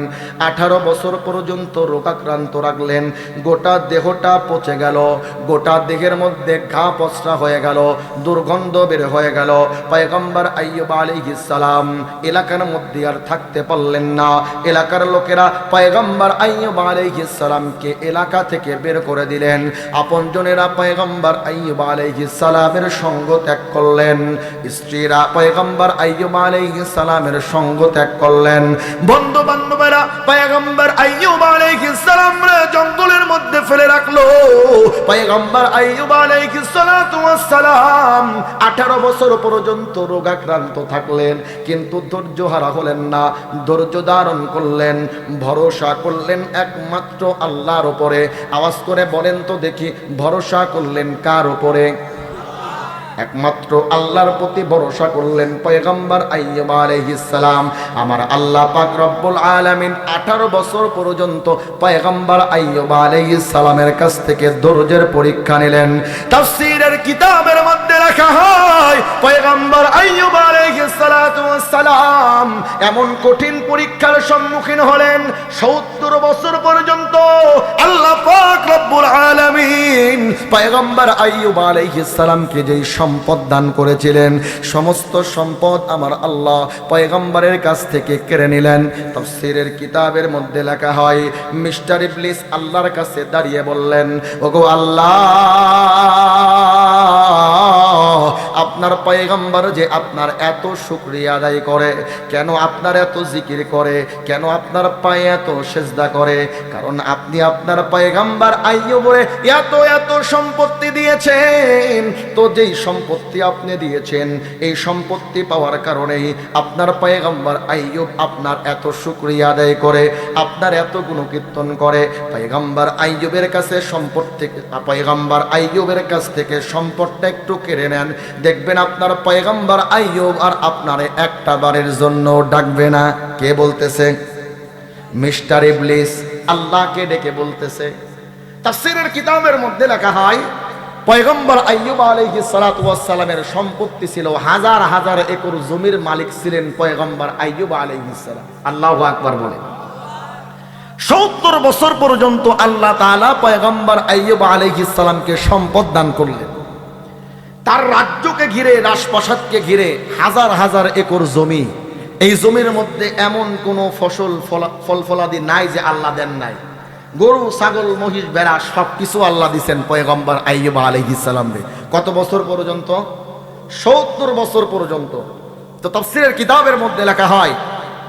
18 বছর পর্যন্ত রোগাক্রান্ত রাখলেন। গোটা দেহটা পচে গেল, গোটা দেহের মধ্যে ঘা পচরা হয়ে গেল, দুর্গন্ধ বের হয়ে গেল। পয়গম্বর আইয়ুব আলাইহিস সালাম এলাকার মধ্যে আর থাকতে পারলেন না। এলাকার লোকেরা পয়গম্বর আইয়ুব আলাইহিস সালামকে এলাকা থেকে বের করে দিলেন। আপনজনেরা পয়গম্বর আইয়ুব আলাইহিস সালামের সঙ্গ ত্যাগ করলেন। স্ত্রীরা পয়গম্বর আইয়ুব আলাইহিস সালামের সঙ্গ ত্যাগ করলেন। বন্ধু বান্ধবেরা পয়গম্বর আইয়ুব আলাইহিস সালামরে জঙ্গলের মধ্যে ফেলে রাখলো। পয়গম্বর আইয়ুব আলাইহিস সালাতু ওয়াস সালাম 18 বছর পর্যন্ত রোগাক্রান্ত থাকলেন, কিন্তু ধৈর্যহারা হলেন না। ধৈর্য ধারণ করলেন, ভরসা করলেন একমাত্র আল্লাহর উপরে। আওয়াজ করে বলেন তো দেখি, ভরসা করলেন কার উপরে? একমাত্র আল্লাহর প্রতি ভরসা করলেন পয়গম্বর আইয়ুব আলাইহিস সালাম। আমার আল্লাহ পাক রব্বুল আলামিন 18 বছর পর্যন্ত পয়গম্বর আইয়ুব আলাইহিস সালামের কাছ থেকে ধৈর্যের পরীক্ষা নিলেন। তাফসীরের কিতাবের মধ্যে লেখা হয়, পয়গম্বর আইয়ুব আলাইহিস সালাতু ওয়াস সালাম এমন কঠিন পরীক্ষার সম্মুখীন হলেন, 70 বছর পর্যন্ত আল্লাহ পাক রব্বুল আলামিন পয়গম্বর আইয়ুব আলাইহিস সালামকে যেই সম্পদ দান করেছিলেন, সমস্ত সম্পদ আমার আল্লাহ পয়গম্বরের কাছ থেকে কেড়ে নিলেন। তাফসীরের কিতাবের মধ্যে লেখা হয়, মিস্টার ইবলিস আল্লাহর কাছে দাঁড়িয়ে বললেন, ওগো আল্লাহ, আপনার পয়গম্বর যে আপনার এত শুকরিয়া আদায় করে, কেন আপনার এত জিকির করে, কেন আপনার পায়ে এত সেজদা করে? কারণ আপনি আপনার পয়গম্বর আইয়ুবরে এত এত সম্পত্তি দিয়েছেন। তো যেই সম্পত্তি আপনি দিয়েছেন, এই সম্পত্তি পাওয়ার কারণেই আপনার পয়গম্বর আইয়ুব আপনার এত শুকরিয়া আদায় করে, আপনার এত গুণকীর্তন করে। পয়গম্বর আইয়ুবের কাছে সম্পত্তি, পয়গম্বর আইয়ুবের কাছ থেকে সম্পদটা একটু কেড়ে নেন, দেখবেন আপনার পয়গম্বর আইয়ুব আর আপনারে একটা বারের জন্য ডাকবে না। কে বলতেছে? মিস্টার ইবলিস আল্লাহকে ডেকে বলতেছে। তাফসীরের কিতাবের মধ্যে লেখা হয়, পয়গম্বর আইয়ুব আলাইহিস সালাতু ওয়াস সালামের সম্পত্তি ছিল হাজার হাজার একর জমির মালিক ছিলেন পয়গম্বর আইয়ুব আলাইহিস সালাম। আল্লাহু আকবার বলেন। 70 বছর পর্যন্ত আল্লাহ তাআলা পয়গম্বর আইয়ুব আলাইহিস সালামকে সম্পদ দান করলেন। তার রাজ্যকে ঘিরে, রাজপ্রাসাদকে ঘিরে হাজার হাজার একর জমি। এই জমির মধ্যে এমন কোনো ফল ফলাদি নাই যে আল্লাহ দেন নাই। গরু, ছাগল, মহিষ, ভেড়া সবকিছু আল্লাহ দিচ্ছেন পয়গম্বর আইয়ুব আলাইহিস সালামকে। কত বছর পর্যন্ত? 70 বছর পর্যন্ত। তো তাফসীরের কিতাবের মধ্যে লেখা হয়,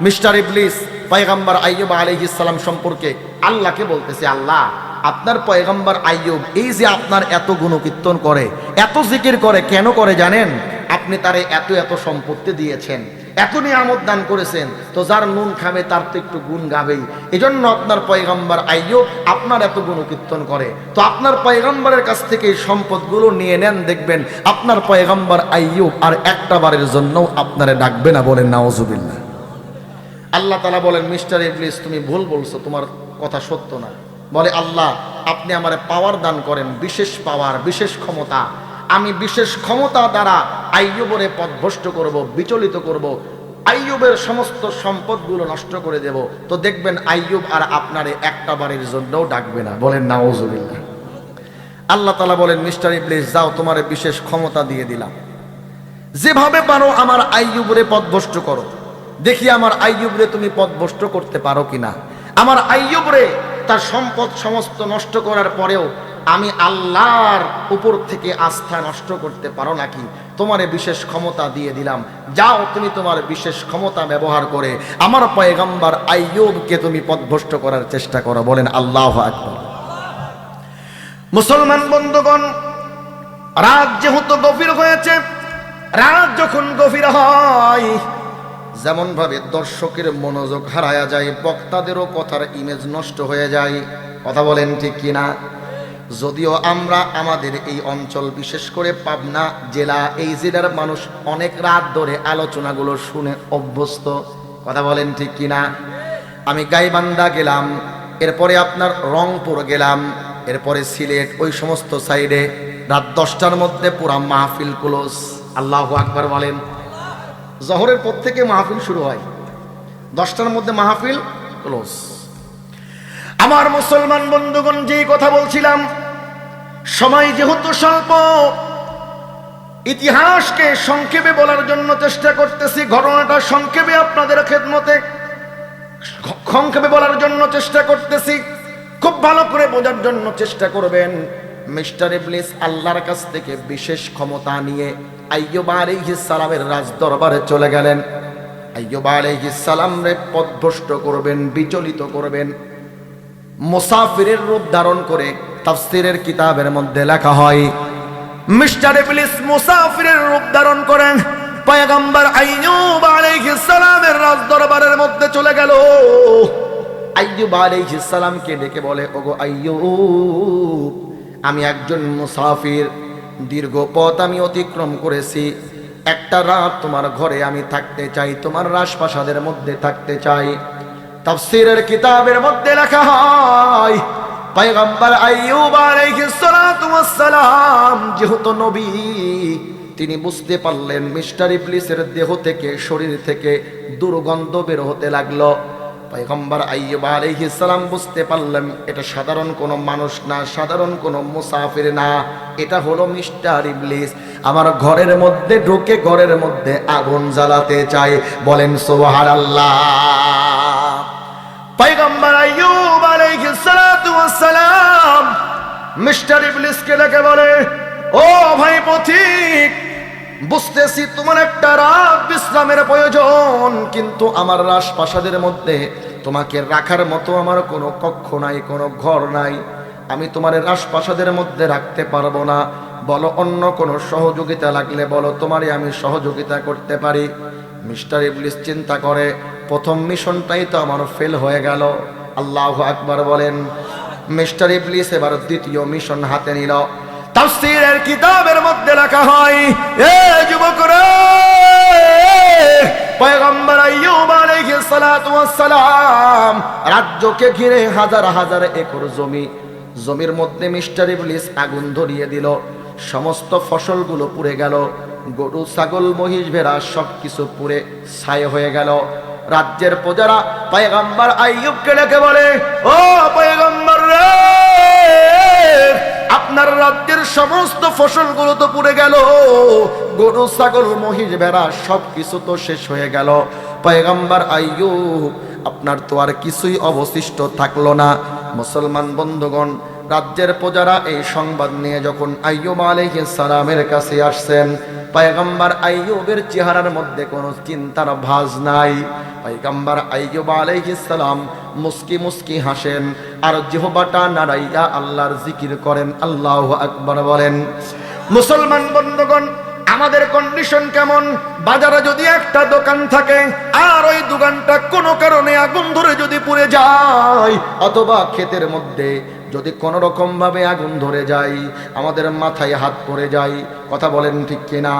মিস্টার ইবলিস পয়গম্বর আইয়ুব আলাইহিস সালাম সম্পর্কে আল্লাহকে বলতেছে, আল্লাহ, আপনার পয়গম্বর আইয়ুব এই যে আপনার এত গুণকীর্তন করে, এত জিকির করে, কেন করে জানেন? আপনি তারে এত এত সম্পত্তি দিয়েছেন, এত নিয়ামত দান করেছেন, তো যার নুন খাবে তার তো একটু গুণ গাবেই। এজন্য আপনার পয়গম্বর আইয়ুব আপনার এত গুণকীর্তন করে। তো আপনার পয়গম্বরের কাছ থেকে এই সম্পদগুলো নিয়ে নেন, দেখবেন আপনার পয়গম্বর আইয়ুব আর একটা বারের জন্য আপনারে ডাকবে না। বলেন নাউজুবিল্লাহ। আল্লাহ তাআলা বলেন, মিস্টার ইবলিস তুমি ভুল বলছো, তোমার কথা সত্য না। বলে, আল্লাহ আপনি আমারে পাওয়ার দান করেন, বিশেষ পাওয়ার, বিশেষ ক্ষমতা। আমি বিশেষ ক্ষমতা দ্বারা আইয়ুবরে পথভ্রষ্ট করব, বিচলিত করব, আইয়ুবের সমস্ত সম্পদগুলো নষ্ট করে দেব। তো দেখবেন আইয়ুব আর আপনারে একটা বারের জন্যও ডাকবে না। বলেন নাউজুবিল্লাহ। আল্লাহ তাআলা বলেন, মিস্টার ইবলিস যাও, তোমারে বিশেষ ক্ষমতা দিয়ে দিলাম, যেভাবে পারো আমার আইয়ুবরে পথভ্রষ্ট করো, দেখি আমার আইয়ুবরে তুমি পথভ্রষ্ট করতে পারো কিনা। আমার আইয়ুবরে তার সম্পদ সমস্ত নষ্ট করার পরেও আমি আল্লাহর উপর থেকে আস্থা নষ্ট করতে পারো নাকি? তোমারে বিশেষ ক্ষমতা দিয়ে দিলাম, যাও তুমি তোমার বিশেষ ক্ষমতা ব্যবহার করে আমার পয়গম্বর আইয়ুবকে তুমি পথভ্রষ্ট করার চেষ্টা করো। বলেন আল্লাহু আকবার। মুসলমান বন্ধুগণ, রাত যেহেতু গভীর হয়েছে, রাত যখন গভীর হয়, যেমন ভাবে দর্শকের মনোযোগ হারায়া যায়, বক্তাদেরও কথার ইমেজ নষ্ট হয়ে যায়। কথা বলেন ঠিক কিনা? যদিও আমরা আমাদের এই অঞ্চল, বিশেষ করে পাবনা জেলা, এই জেলার মানুষ অনেক রাত ধরে আলোচনাগুলো শুনে অভ্যস্ত। কথা বলেন ঠিক কিনা? আমি গাইবান্ধা গেলাম, এরপরে আপনার রংপুর গেলাম, এরপরে সিলেট, ওই সমস্ত সাইডে রাত 10টার মধ্যে পুরা মাহফিল ক্লোজ। আল্লাহু আকবার বলেন। জহরের পর থেকে মাহফিল শুরু হয়, 10টার মধ্যে মাহফিল ক্লোজ। আমার মুসলমান বন্ধুগণ, যেই কথা বলছিলাম, সময় যেহেতু স্বল্প, ইতিহাসকে সংক্ষেপে বলার জন্য চেষ্টা করতেছি, ঘটনাটা সংক্ষেপে আপনাদের খেদমতে সংক্ষেপে বলার জন্য চেষ্টা করতেছি, খুব ভালো করে বোঝার জন্য চেষ্টা করবেন। মিস্টার ইবলিস আল্লাহর কাছ থেকে বিশেষ ক্ষমতা নিয়ে আইয়ুব আলাইহিস সালামের রাজ দরবারে চলে গেলেন। আইয়ুব আলাইহিস সালামরে পথভ্রষ্ট করবেন, বিচলিত করবেন। মুসাফিরের রূপ ধারণ করে তাফসীরের কিতাবের মধ্যে লেখা হয়, মিস্টার ইবলিস মুসাফিরের রূপ ধারণ করেন পয়গম্বর আইয়ুব আলাইহিস সালামের রাজ দরবারের মধ্যে চলে গেল। আইয়ুব আলাইহিস সালামকে ডেকে বলে, ওগো আইয়ুব, আমি একজন মুসাফির, দীর্ঘ পথ আমি অতিক্রম করেছি, একটা রাত তোমার ঘরে আমি থাকতে চাই, তোমার রাজপ্রাসাদের মধ্যে থাকতে চাই। তাফসীরের কিতাবের মধ্যে লেখা হয়, পয়গম্বর আইয়ুব আলাইহিস সালাতু ওয়াস সালাম যেহেতু নবী, তিনি বুঝতে পারলেন মিস্টার ইবলিসের দেহ থেকে, শরীর থেকে দুর্গন্ধ বের হতে লাগলো। পয়গম্বর আইয়ুব আলাইহিস সালাম বুঝতে পারলেন এটা সাধারণ কোনো মানুষ না, সাধারণ কোনো মুসাফির না, এটা হলো মিস্টার ইবলিস। আমার ঘরের মধ্যে ঢুকে ঘরের মধ্যে আগুন জ্বালাতে চায়। বলেন সুবহানাল্লাহ। পয়গম্বর আইয়ুব আলাইহিস সালাতু ওয়াস সালাম মিস্টার ইবলিসকে ডেকে বলে, ও ভাই পথিক, বুঝতেছি তোমার একটা রাত বিশ্রামের প্রয়োজন, কিন্তু আমার রাজপ্রাসাদের মধ্যে তোমাকে রাখার মতো আমার কোনো কক্ষ নাই, কোনো ঘর নাই, আমি তোমার রাজপ্রাসাদের মধ্যে রাখতে পারবো না। বলো অন্য কোনো সহযোগিতা লাগলে বলো, তোমারই আমি সহযোগিতা করতে পারি। মিস্টার ইবলিস চিন্তা করে, প্রথম মিশনটাই তো আমার ফেল হয়ে গেল। আল্লাহু আকবার বলেন। মিস্টার ইবলিস এবার দ্বিতীয় মিশন হাতে নিল। তাফসীরের কিতাবের মধ্যে লেখা হয়, এ যুবকরা, পয়গম্বর আইয়ুব আলাইহিস সালাতু ওয়াস সালাম রাজ্যকে ঘিরে হাজার হাজার একর জমি, জমির মধ্যে মিস্টার ইবলিস আগুন ধরিয়ে দিল। সমস্ত ফসলগুলো পুড়ে গেল, গরু ছাগল মহিষ ভেড়া সবকিছু পুড়ে ছাই হয়ে গেল। রাজ্যের প্রজারা পয়গম্বর আইয়ুবকে ডেকে বলে, ও পয়গম্বর রে, আপনার রাজ্যের সমস্ত ফসলগুলো তো পুড়ে গেল, গরু ছাগল মহিষ ভেড়া সবকিছু তো শেষ হয়ে গেল। পয়গম্বর আইয়ুব, আপনার তো আর কিছুই অবশিষ্ট থাকলো না। মুসলমান বন্ধুগণ, রাজ্যের প্রজারা এই সংবাদ নিয়ে যখন আইয়ুব আলাইহিস সালামের কাছে আসছেন, পয়গম্বর আইয়ুবের চেহারার মধ্যে কোনো চিন্তার ভাঁজ নাই। পয়গম্বর আইয়ুব আলাইহিস সালাম মুস্কি মুস্কি হাসেন আর জিহ্বাটা নাড়াইয়া আল্লাহর জিকির করেন। আল্লাহু আকবার বলেন। মুসলমান বন্ধুগণ, আমাদের কন্ডিশন কেমন? বাজারে যদি একটা দোকান থাকে আর ওই দোকানটা কোনো কারণে আগুন ধরে যদি পুড়ে যায়, অথবা ক্ষেতের মধ্যে যদি কোনো রকম ভাবে আগুন ধরে যায়, আমাদের মাথায় হাত পড়ে যায়। কথা বলেন ঠিক কিনা?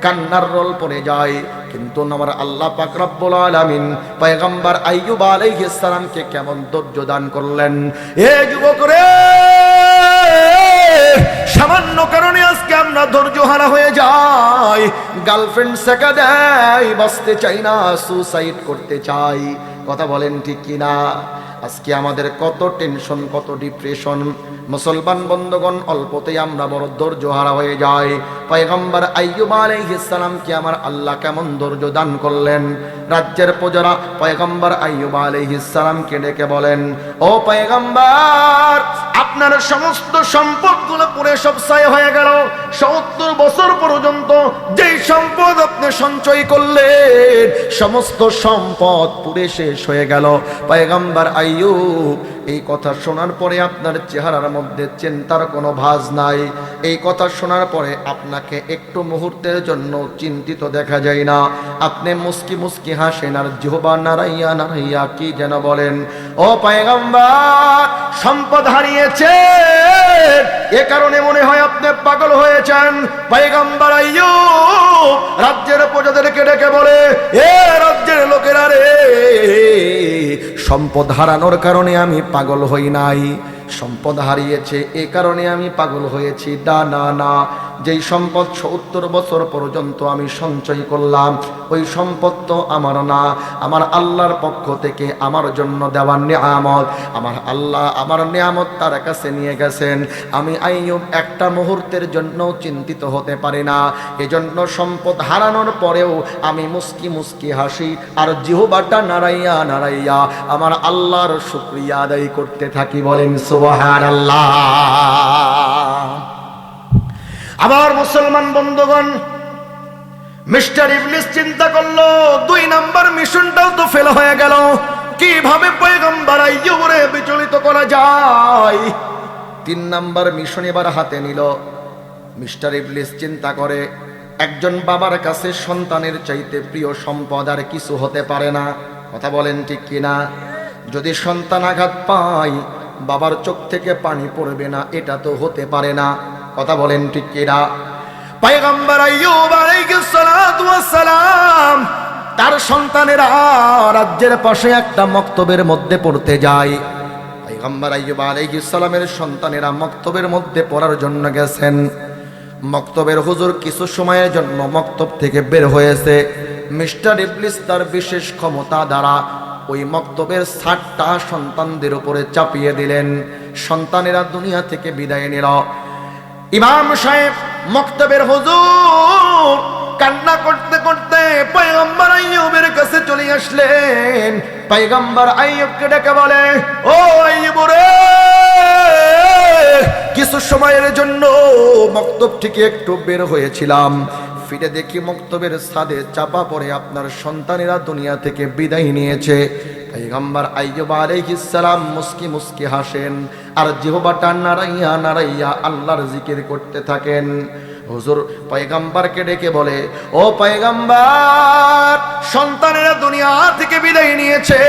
কান্নার রোল পড়ে যায়। কিন্তু আমার আল্লাহ পাক রব্বুল আলামিন পয়গম্বর আইয়ুব আলাইহিস সালামকে কেমন ধৈর্য দান করলেন। এ যুবক রে, সামান্য কারণে আজকে আমরা ধৈর্যহারা হয়ে যাই, গার্লফ্রেন্ড সেকা দেয়, বাঁচতে চাই না, সুসাইড করতে চাই। কথা বলেন ঠিক কিনা? আজকে আমাদের কত টেনশন, কত ডিপ্রেশন। মুসলমান বন্ধুগণ, অল্পতেই আমরা বড় ধৈর্যহারা হয়ে যাই। পয়গম্বর আইয়ুব আলাইহিস সালামকে আমার আল্লাহ কেমন ধৈর্য দান করলেন। রাজ্যের প্রজারা পয়গম্বর আইয়ুব আলাইহিস সালামকে ডেকে বলেন, ও পয়গম্বর, আপনার সমস্ত সম্পদগুলো পুরে সব ছাই হয়ে গেল। 70 বছর পর্যন্ত যেই সম্পদ আপনি সঞ্চয় করলেন, সমস্ত সম্পদ পুরে শেষ হয়ে গেল। পয়গম্বর আইয়ুব, এই কথা শোনার পরে আপনার চেহারার মধ্যে চিন্তার কোনো ভাঁজ নাই। এই কথা শোনার পরে আপনাকে একটু মুহূর্তের জন্য চিন্তিত দেখা যায় না। আপনি মুস্কি মুস্কি হাসেন আর জিহ্বা নাড়াইয়া নাড়াইয়া কি যেন বলেন, ও পয়গম্বর, সম্পদ হারিয়েছে এ কারণে মনে হয় আপনি পাগল হয়েছেন। পয়গম্বর আইয়ুব রাজ্যের প্রজাদেরকে ডেকে বলে, এ রাজ্যের লোকেরা রে, সম্পদ হারানোর কারণে আমি পাগল হই নাই, সম্পদ হারিয়েছে এ কারণে আমি পাগল হয়েছি না না, যেই সম্পদ 70 বছর পর্যন্ত আমি সঞ্চয় করলাম ওই সম্পদ তো আমার না, আমার আল্লাহর পক্ষ থেকে আমার জন্য দেওয়া নিয়ামত। আমার আল্লাহ আমার নিয়ামত তার কাছে নিয়ে গেছেন। আমি আইয়ুব একটা মুহূর্তের জন্য চিন্তিত হতে পারি না। এজন্য সম্পদ হারানোর পরেও আমি মুস্কি মুস্কি হাসি আর জিহ্বাটা নাড়াইয়া নাড়াইয়া আমার আল্লাহর শুকরিয়া আদায় করতে থাকি। বলেন সুবহানাল্লাহ। আবার মুসলমান বন্ধুগণ, মিস্টার ইবলিস চিন্তা করলো 2 নাম্বার মিশনটাও তো ফেল হয়ে গেল, কিভাবে পয়গম্বর আইয়ুবরে বিচলিত করা যায়। 3 নাম্বার মিশন এবার হাতে নিল। মিস্টার ইবলিস চিন্তা করে, একজন বাবার কাছে সন্তানের চাইতে প্রিয় সম্পদ আর কিছু হতে পারে না। কথা বলেন ঠিক কিনা? যদি সন্তান আঘাত পায় বাবার চোখ থেকে পানি পড়বে না, এটা তো হতে পারে না। কথা বলেন ঠিক কিনা? পয়গম্বর আইয়ুব আলাইহিস সালাতু ওয়াস সালাম তার সন্তানেরা রাজ্যের পাশে একটা মক্তবের মধ্যে পড়তে যায়। পয়গম্বর আইয়ুব আলাইহিস সালামের সন্তানেরা মক্তবের মধ্যে পড়ার জন্য গেছেন। মক্তবের হুজুর কিছু সময়ের জন্য মক্তব থেকে বের হয়েছে। মিস্টার ইবলিস তার বিশেষ ক্ষমতা দ্বারা ওই মক্তবের ছাদটা সন্তানদের উপরে চাপিয়ে দিলেন। সন্তানেরা দুনিয়া থেকে বিদায় নিল। ইমাম সাহেব মক্তবের হুজুর কান্না করতে করতে পয়গম্বর আইয়ুবের কাছে চলে আসলেন। পয়গম্বর আইয়ুবকে ডেকে বলে, ও আইয়ুব রে, কিছু সময়ের জন্য মক্তব থেকে একটু বের হয়েছিলাম, ফিরে দেখি মক্তবের ছাদে চাপা পড়ে আপনার সন্তানেরা দুনিয়া থেকে বিদায় নিয়েছে। পয়গম্বর আইয়ুব আলাইহিস সালাম মুস্কি মুস্কি হাসেন আর জিহ্বাটা নাড়াইয়া নাড়াইয়া আল্লাহর জিকির করতে থাকেন। হুজুর পয়গম্বরকে ডেকে বলে, ও পয়গম্বর, সন্তানেরা দুনিয়া থেকে বিদায় নিয়েছে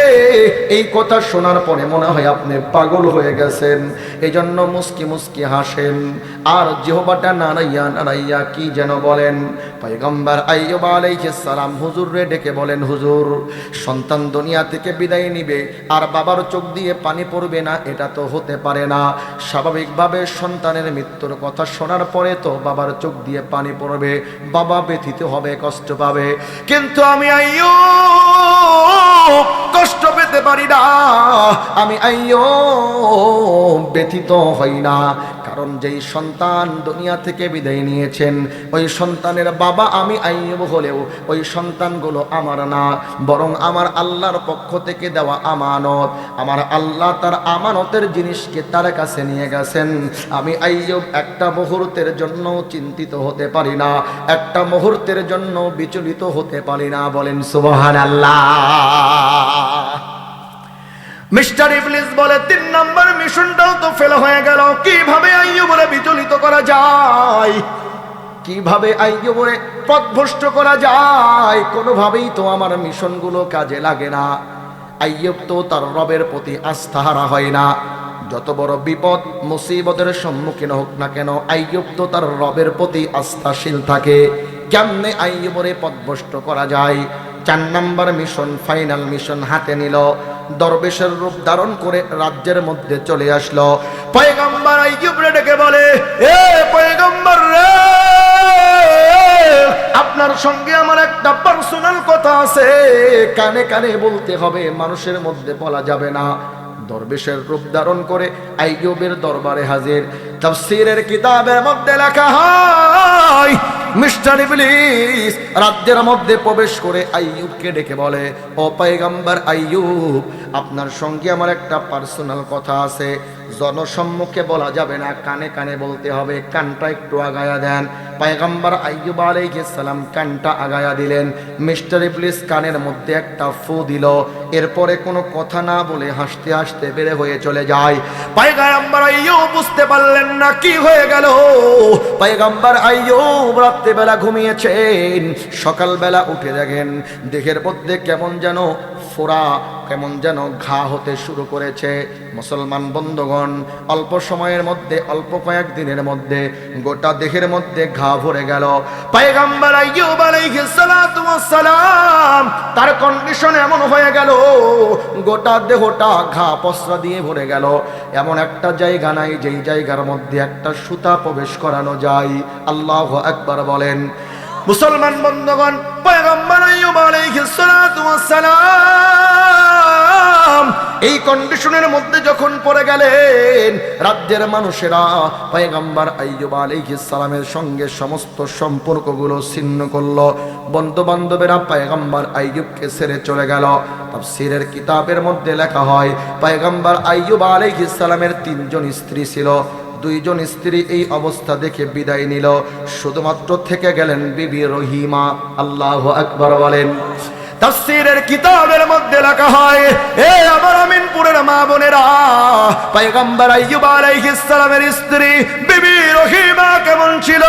এই কথা শোনার পরে মনে হয় আপনি পাগল হয়ে গেছেন, এজন্য মুস্কি মুস্কি হাসেন আর জিহ্বাটা নাড়াইয়া নাড়াইয়া কি যেন বলেন। পয়গম্বর আইয়ুব আলাইহিস সালাম হুজুররে ডেকে বলেন, হুজুর, সন্তান দুনিয়া থেকে বিদায় নিবে আর বাবার চোখ দিয়ে পানি পড়বে না, এটা তো হতে পারে না। স্বাভাবিকভাবে সন্তানের মৃত্যুর কথা শোনার পরে তো বাবার চোখ দিয়ে পানি পড়বে, বাবা ব্যথিত হবে, কষ্ট পাবে, কিন্তু আমি আইয়ুব কষ্ট পেতে পারি না, আমি আইয়ুব ব্যথিত হই না। কারণ যেই সন্তান দুনিয়া থেকে বিদায় নিয়েছেন ওই সন্তানের বাবা আমি আইয়ুব হলেও ওই সন্তানগুলো আমার না, বরং আমার আল্লাহর পক্ষ থেকে দেওয়া আমানত। আমার আল্লাহ তার আমানতের জিনিসকে তার কাছে নিয়ে গেছেন। আমি আইয়ুব একটা মুহূর্তের জন্য চিন্তিত হতে পারি না, একটা মুহূর্তের জন্য বিচলিত হতে পারি না। বলেন সুবহানাল্লাহ। মিস্টার ইবলিস বলে, 3 নাম্বার মিশনটাও তো ফেল হয়ে গেল, কিভাবে আইয়ুবরে বিচলিত করা যায়, কিভাবে আইয়ুবরে পথভ্রষ্ট করা যায়, কোনোভাবেই তো আমার মিশনগুলো কাজে লাগে না। আইয়ুব তো তার রবের প্রতি আস্থা হারা হয় না। যত বড় বিপদ মুসিবতের সম্মুখীন হোক না কেন আইয়ুব তো তার রবের প্রতি আস্থাশীল থাকে। কেমনে আইয়ুবরে পথভ্রষ্ট করা যায়? 4 নাম্বার মিশন, ফাইনাল মিশন হাতে নিল। দরবেশের রূপ ধারণ করে রাজ্যের মধ্যে চলে আসলো। পয়গম্বর আইয়ুবরে ডেকে বলে, এ পয়গম্বর রে, আপনার সঙ্গে আমার একটা পার্সোনাল কথা আছে, কানে কানে বলতে হবে, মানুষের মধ্যে বলা যাবে না। দরবেশের রূপ ধারণ করে আইয়ুবের দরবারে হাজির। তাফসীরের কিতাবের মধ্যে লেখা হয় মিস্টার ইবলিস রাজ্যের মধ্যে প্রবেশ করে আইয়ুবকে ডেকে বলে, ও পয়গম্বর আইয়ুব, আপনার সঙ্গে আমার একটা পার্সোনাল কথা আছে, জনসম্মুখে বলা যাবে না, কানে কানে বলতে হবে, কানটা একটু আগায়া দেন। পয়গম্বর আইয়ুব আলাইহিস সালাম কানটা আগায়া দিলেন। মিস্টার ইবলিস কানের মধ্যে একটা ফু দিল, এরপরে কোনো কথা না বলে হাসতে হাসতে বেড়ে হয়ে চলে যায়। পয়গম্বর আইয়ুব বুঝতে পারলেন না কি হয়ে গেল। পয়গম্বর আইয়ুব রাত্রিবেলা ঘুমিয়েছেন, সকালবেলা উঠে দেখেন দেহের মধ্যে কেমন যেন ফোড়া, কেমন যেন ঘা হতে শুরু করেছে। মুসলমান বন্ধুগণ, অল্প সময়ের মধ্যে, অল্প কয়েকদিনের মধ্যে গোটা দেহের মধ্যে ঘা ভরে গেল। পয়গম্বর আইয়ুব আলাইহিস সালাতু ওয়াস সালাম তার কন্ডিশন এমন হয়ে গেল, গোটা দেহটা ঘা পসরা দিয়ে ভরে গেল। এমন একটা জায়গা নাই যেই জায়গার মধ্যে একটা সুতা প্রবেশ করানো যায়। আল্লাহু আকবার বলেন। মুসলমান বন্ধুগণ, পয়গম্বর আইয়ুব আলাইহিস সালাতু ওয়াস সালাম এই কন্ডিশনের মধ্যে যখন পড়ে গেলেন, রাজ্যের মানুষেরা পয়গম্বর আইয়ুব আলাইহিস সালামের সঙ্গে সমস্ত সম্পর্কগুলো ছিন্ন করলো। বন্ধু বান্ধবেরা পয়গম্বর আইয়ুবকে ছেড়ে চলে গেল। তাফসীরের কিতাবের মধ্যে লেখা হয় পয়গম্বর আইয়ুব আলাইহিস সালামের 3 জন স্ত্রী ছিল। 2 জন স্ত্রী এই অবস্থা দেখে বিদায় নিল, শুধুমাত্র থেকে গেলেন বিবি রহিমা। আল্লাহু আকবার বলেন। তাফসীরের কিতাবের মধ্যে লেখা হয়, এ আমার আমিনপুরের মা বোনেরা, পয়গম্বর আইয়ুব আলাইহিস সালামের স্ত্রী বিবি রহিমা কেমন ছিল?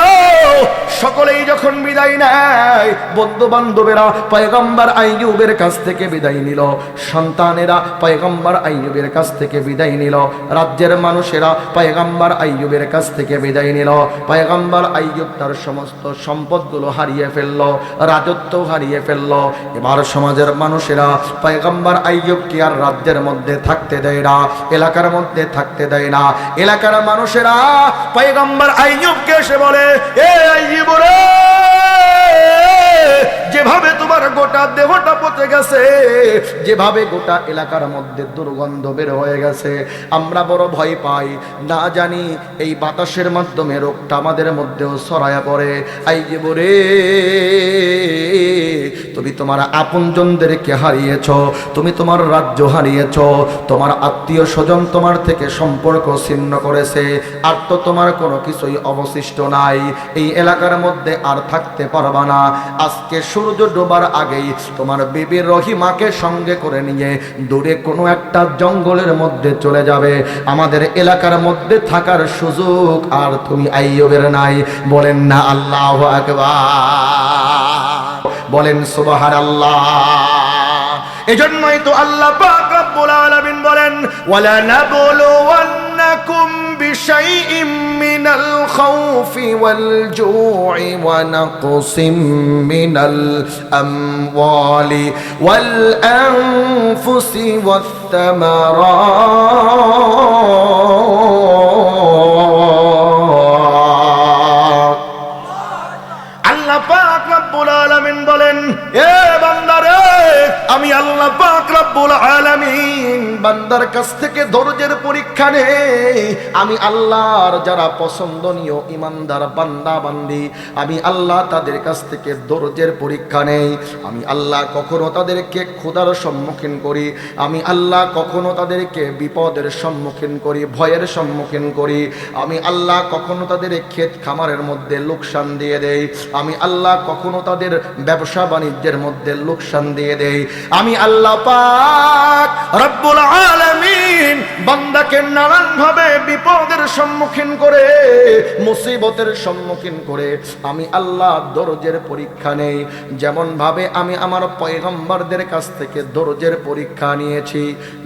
সকলেই যখন বিদায় নেয়, বন্ধু বান্ধবেরা পয়গম্বর আইয়ুবের কাছ থেকে বিদায় নিল, সন্তানেরা পয়গম্বর আইয়ুবের কাছ থেকে বিদায় নিল, রাজ্যের মানুষেরা পয়গম্বর আইয়ুবের কাছ থেকে বিদায় নিল। পয়গম্বর আইয়ুব তার সমস্ত সম্পদগুলো হারিয়ে ফেলল, রাজত্ব হারিয়ে ফেলল। এবার সমাজের মানুষেরা পয়গম্বর আইয়ুবকে আর রাজ্যের মধ্যে থাকতে দেয় না, এলাকার মধ্যে থাকতে দেয় না। এলাকার মানুষেরা পয়গম্বর আইয়ুবকে এসে বলে, এ আইয়ুব রে, যেভাবে তোমার গোটা দেহটা পচে গেছে, যেভাবে গোটা এলাকার মধ্যে দুর্গন্ধ বের হয়ে গেছে, আমরা বড় ভয় পাই, না জানি এই বাতাসের মাধ্যমে রোগটা আমাদের মধ্যেও ছড়ায়া পড়ে। আইয়ুব রে, তুমি তোমার আপনজনদেরকে হারিয়েছ, তুমি তোমার রাজ্য হারিয়েছ, তোমার আত্মীয় স্বজন তোমার থেকে সম্পর্ক ছিন্ন করেছে, আর তো তোমার কোনো কিছুই অবশিষ্ট নাই, এই এলাকার মধ্যে আর থাকতে পারবা না। আজকে সূর্য ডোবার আগেই তোমার বিবি রহিমাকে সঙ্গে করে নিয়ে দূরে কোনো একটা জঙ্গলের মধ্যে চলে যাবে, আমাদের এলাকার মধ্যে থাকার সুযোগ আর তুমি আইয়ুবের নাই। বলেন না আল্লাহু আকবার, বলেন সুবহানাল্লাহ। এজন্যই তো আল্লাহ পাক রব্বুল আলামিন বলেন, ওয়ালা নাবলুওয়ান্নাকুম বিশাইইম মিনাল খাউফি ওয়াল জু'i ওয়া নাকসিম মিনাল আমওয়ালি ওয়াল আনফুসি ওয়াত তামারাত। আল্লাহ পাক রব্বুল আলামিন বলেন, এ বান্দারে, আমি আল্লাহ পাক রব্বুল আলামিন বান্দার কাছ থেকে ধৈর্যের পরীক্ষা নেই। আমি আল্লাহর যারা পছন্দনীয় ইমানদার বান্দা বান্দি, আমি আল্লাহ তাদের কাছ থেকে ধৈর্যের পরীক্ষা নেই। আমি আল্লাহ কখনো তাদেরকে ক্ষুধার সম্মুখীন করি, আমি আল্লাহ কখনো তাদেরকে বিপদের সম্মুখীন করি, ভয়ের সম্মুখীন করি। আমি আল্লাহ কখনো তাদের ক্ষেত খামারের মধ্যে লোকসান দিয়ে দেই, আমি আল্লাহ কখনো তাদের ব্যবসা বাণিজ্যের মধ্যে লোকসান দিয়ে দেই। আমি আল্লাহ পাক রব্বুল আলামিন বান্দাকে নানান ভাবে বিপদের সম্মুখীন করে, মুসিবতের সম্মুখীন করে আমি আল্লাহ ধৈর্যের পরীক্ষা নেই। যেমন ভাবে আমি আমার পয়গম্বরদের কাছ থেকে ধৈর্যের পরীক্ষা নিয়েছি,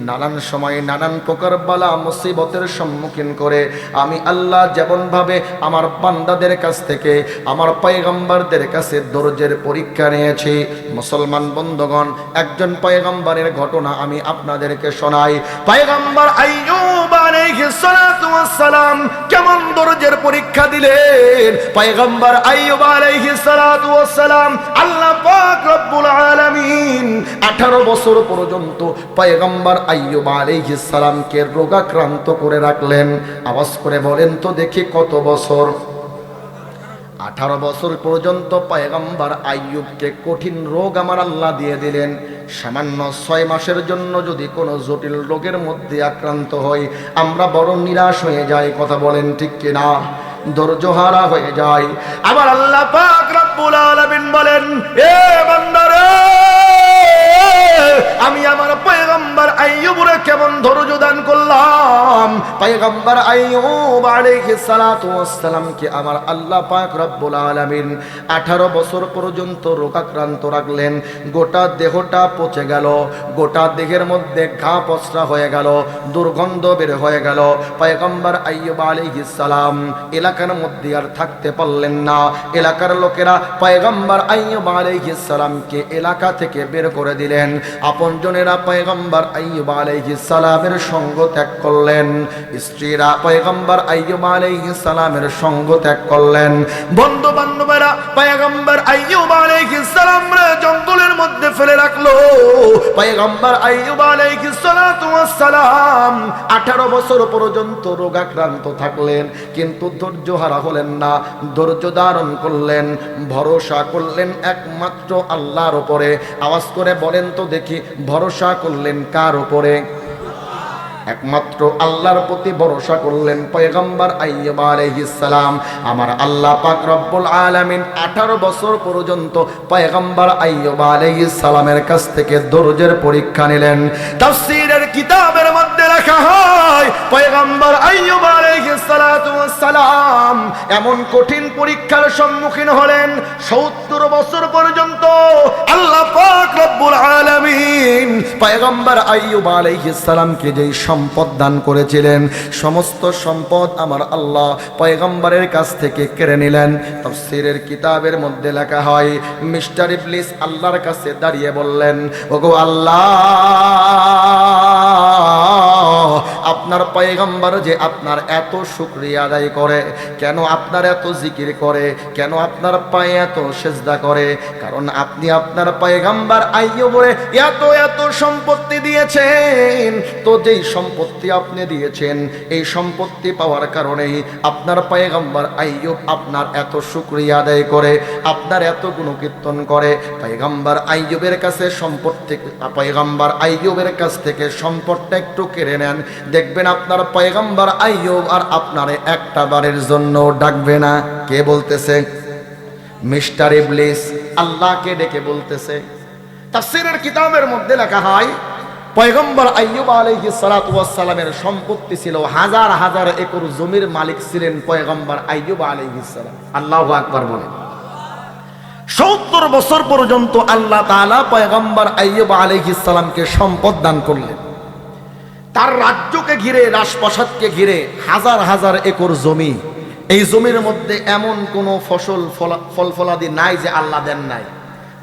নানান সময় নানান প্রকার বালা মুসিবতের সম্মুখীন করে আমি আল্লাহ যেমন ভাবে আমার বান্দাদের কাছ থেকে, আমার পয়গম্বরদের কাছে ধৈর্যের পরীক্ষা নিয়েছি। মুসলমান বন্ধুগণ, একজন পয়গম্বরের ঘটনা আমি আপনাদেরকে শোনাই। পয়গম্বর আইয়ুব আলাইহিস সালাতু ওয়াস সালাম কেমন দরজের পরীক্ষা দিলেন। পয়গম্বর আইয়ুব আলাইহিস সালাতু ওয়াস সালাম আল্লাহ পাক রব্বুল আলামিন 18 বছর পর্যন্ত পয়গম্বর আইয়ুব আলাইহিস সালামকে রোগাক্রান্ত করে রাখলেন। আওয়াজ করে বলেন তো দেখি কত বছর? 18 বছর পর্যন্ত পয়গম্বর আইয়ুবকে কঠিন রোগ আমার আল্লাহ দিয়ে দিলেন। সামান্য 6 মাসের জন্য যদি কোনো জটিল রোগের মধ্যে আক্রান্ত হই আমরা বড় নিরাশ হয়ে যাই। কথা বলেন ঠিক কিনা? ধৈর্যহারা হয়ে যায়। আবার আল্লাহ পাক রব্বুল আলামিন বলেন, এ বান্দারে আমি আমার পয়গম্বর আইয়ুবরে কেমন ধৈর্য দান করলাম। পয়গম্বর আইয়ুব আলাইহিস সালাতু ওয়াস সালামকে আমার আল্লাহ পাক রব্বুল আলামিন 18 বছর পর্যন্ত রোগাক্রান্ত রাখলেন। গোটা দেহটা পচে গেল, গোটা দেহের মধ্যে ঘা পচরা হয়ে গেল, দুর্গন্ধ বের হয়ে গেল। পয়গম্বর আইয়ুব আলাইহিস সালাম এলাকার মধ্যে আর থাকতে পারলেন না। এলাকার লোকেরা পয়গম্বর আইয়ুব আলাইহিস সালামকে এলাকা থেকে বের করে দিলেন। আপনজনেরা পয়গম্বর আইয়ুব আলাইহিস সালামের সঙ্গ ত্যাগ করলেন। স্ত্রীরা পয়গম্বর আইয়ুব আলাইহিস সালামের সঙ্গ ত্যাগ করলেন। বন্ধু বান্ধবেরা পয়গম্বর আইয়ুব আলাইহিস সালামরে জঙ্গলের মধ্যে ফেলে রাখলো। পয়গম্বর আইয়ুব আলাইহিস সালাতু ওয়াস সালাম 18 বছর পর্যন্ত রোগাক্রান্ত থাকলেন, কিন্তু ধৈর্যহারা হলেন না। ধৈর্য ধারণ করলেন, ভরসা করলেন একমাত্র আল্লাহর উপরে। আওয়াজ করে বলেন তো দেখি, ভরসা করলেন কার উপরে? একমাত্র আল্লাহর প্রতি ভরসা করলেন পয়গম্বর আইয়ুব আলাইহিস সালাম। আমার আল্লাহ পাক রব্বুল আলামিন 18 বছর পর্যন্ত পয়গম্বর আইয়ুব আলাইহিস সালামের কাছ থেকে ধৈর্যের পরীক্ষা নিলেন। তাফসীরের কিতাবের মধ্যে লেখা হয় পয়গম্বর আইয়ুব আলাইহিস সালাতু ওয়াস সালাম এমন কঠিন পরীক্ষার সম্মুখীন হলেন 70 বছর পর্যন্ত আল্লাহ পাক রব্বুল আলামিন পয়গম্বর আইয়ুব আলাইহিস সালামকে যেই সম্পদ দান করেছিলেন সমস্ত সম্পদ আমার আল্লাহ পয়গম্বরের কাছ থেকে কেড়ে নিলেন। তাফসীরের কিতাবের মধ্যে লেখা হয় মিস্টার ইবলিস আল্লাহর কাছে দাঁড়িয়ে বললেন, ওগো আল্লাহ, আপনার পয়গম্বর যে আপনার এত শুকরিয়া আদায় করে, কেন আপনার এত জিকির করে, কেন আপনার পায়ে এত সেজদা করে? কারণ আপনি আপনার পয়গম্বর আইয়ুবরে এত এত সম্পত্তি দিয়েছেন। তো যেই সম্পত্তি আপনি দিয়েছেন এই সম্পত্তি পাওয়ার কারণেই আপনার পয়গম্বর আইয়ুব আপনার এত শুকরিয়া আদায় করে, আপনার এত গুণকীর্তন করে। পয়গম্বর আইয়ুবের কাছে সম্পত্তি, পয়গম্বর আইয়ুবের কাছ থেকে সম্পদটা একটু কেড়ে নেন, দেখবেন আপনার পয়গম্বর আইয়ুব আর আপনারে একটা বারের জন্য ডাকবে না। কে বলতেছে? মিস্টার ইবলিস আল্লাহকে ডেকে বলতেছে। তাফসীরের কিতাবের মধ্যে লেখা হয় পয়গম্বর আইয়ুব আলাইহিস সালাতু ওয়াস সালামের সম্পত্তি ছিল হাজার হাজার একর জমির মালিক ছিলেন পয়গম্বর আইয়ুব আলাইহিস সালাম। আল্লাহু আকবার বলেন। 70 বছর পর্যন্ত আল্লাহ তাআলা পয়গম্বর আইয়ুব আলাইহিস সালামকে সম্পদ দান করলেন। তার রাজ্যকে ঘিরে, রাজপ্রাসাদকে ঘিরে হাজার হাজার একর জমি। এই জমির মধ্যে এমন কোনো ফল ফলাদি নাই যে আল্লাহ দেন নাই।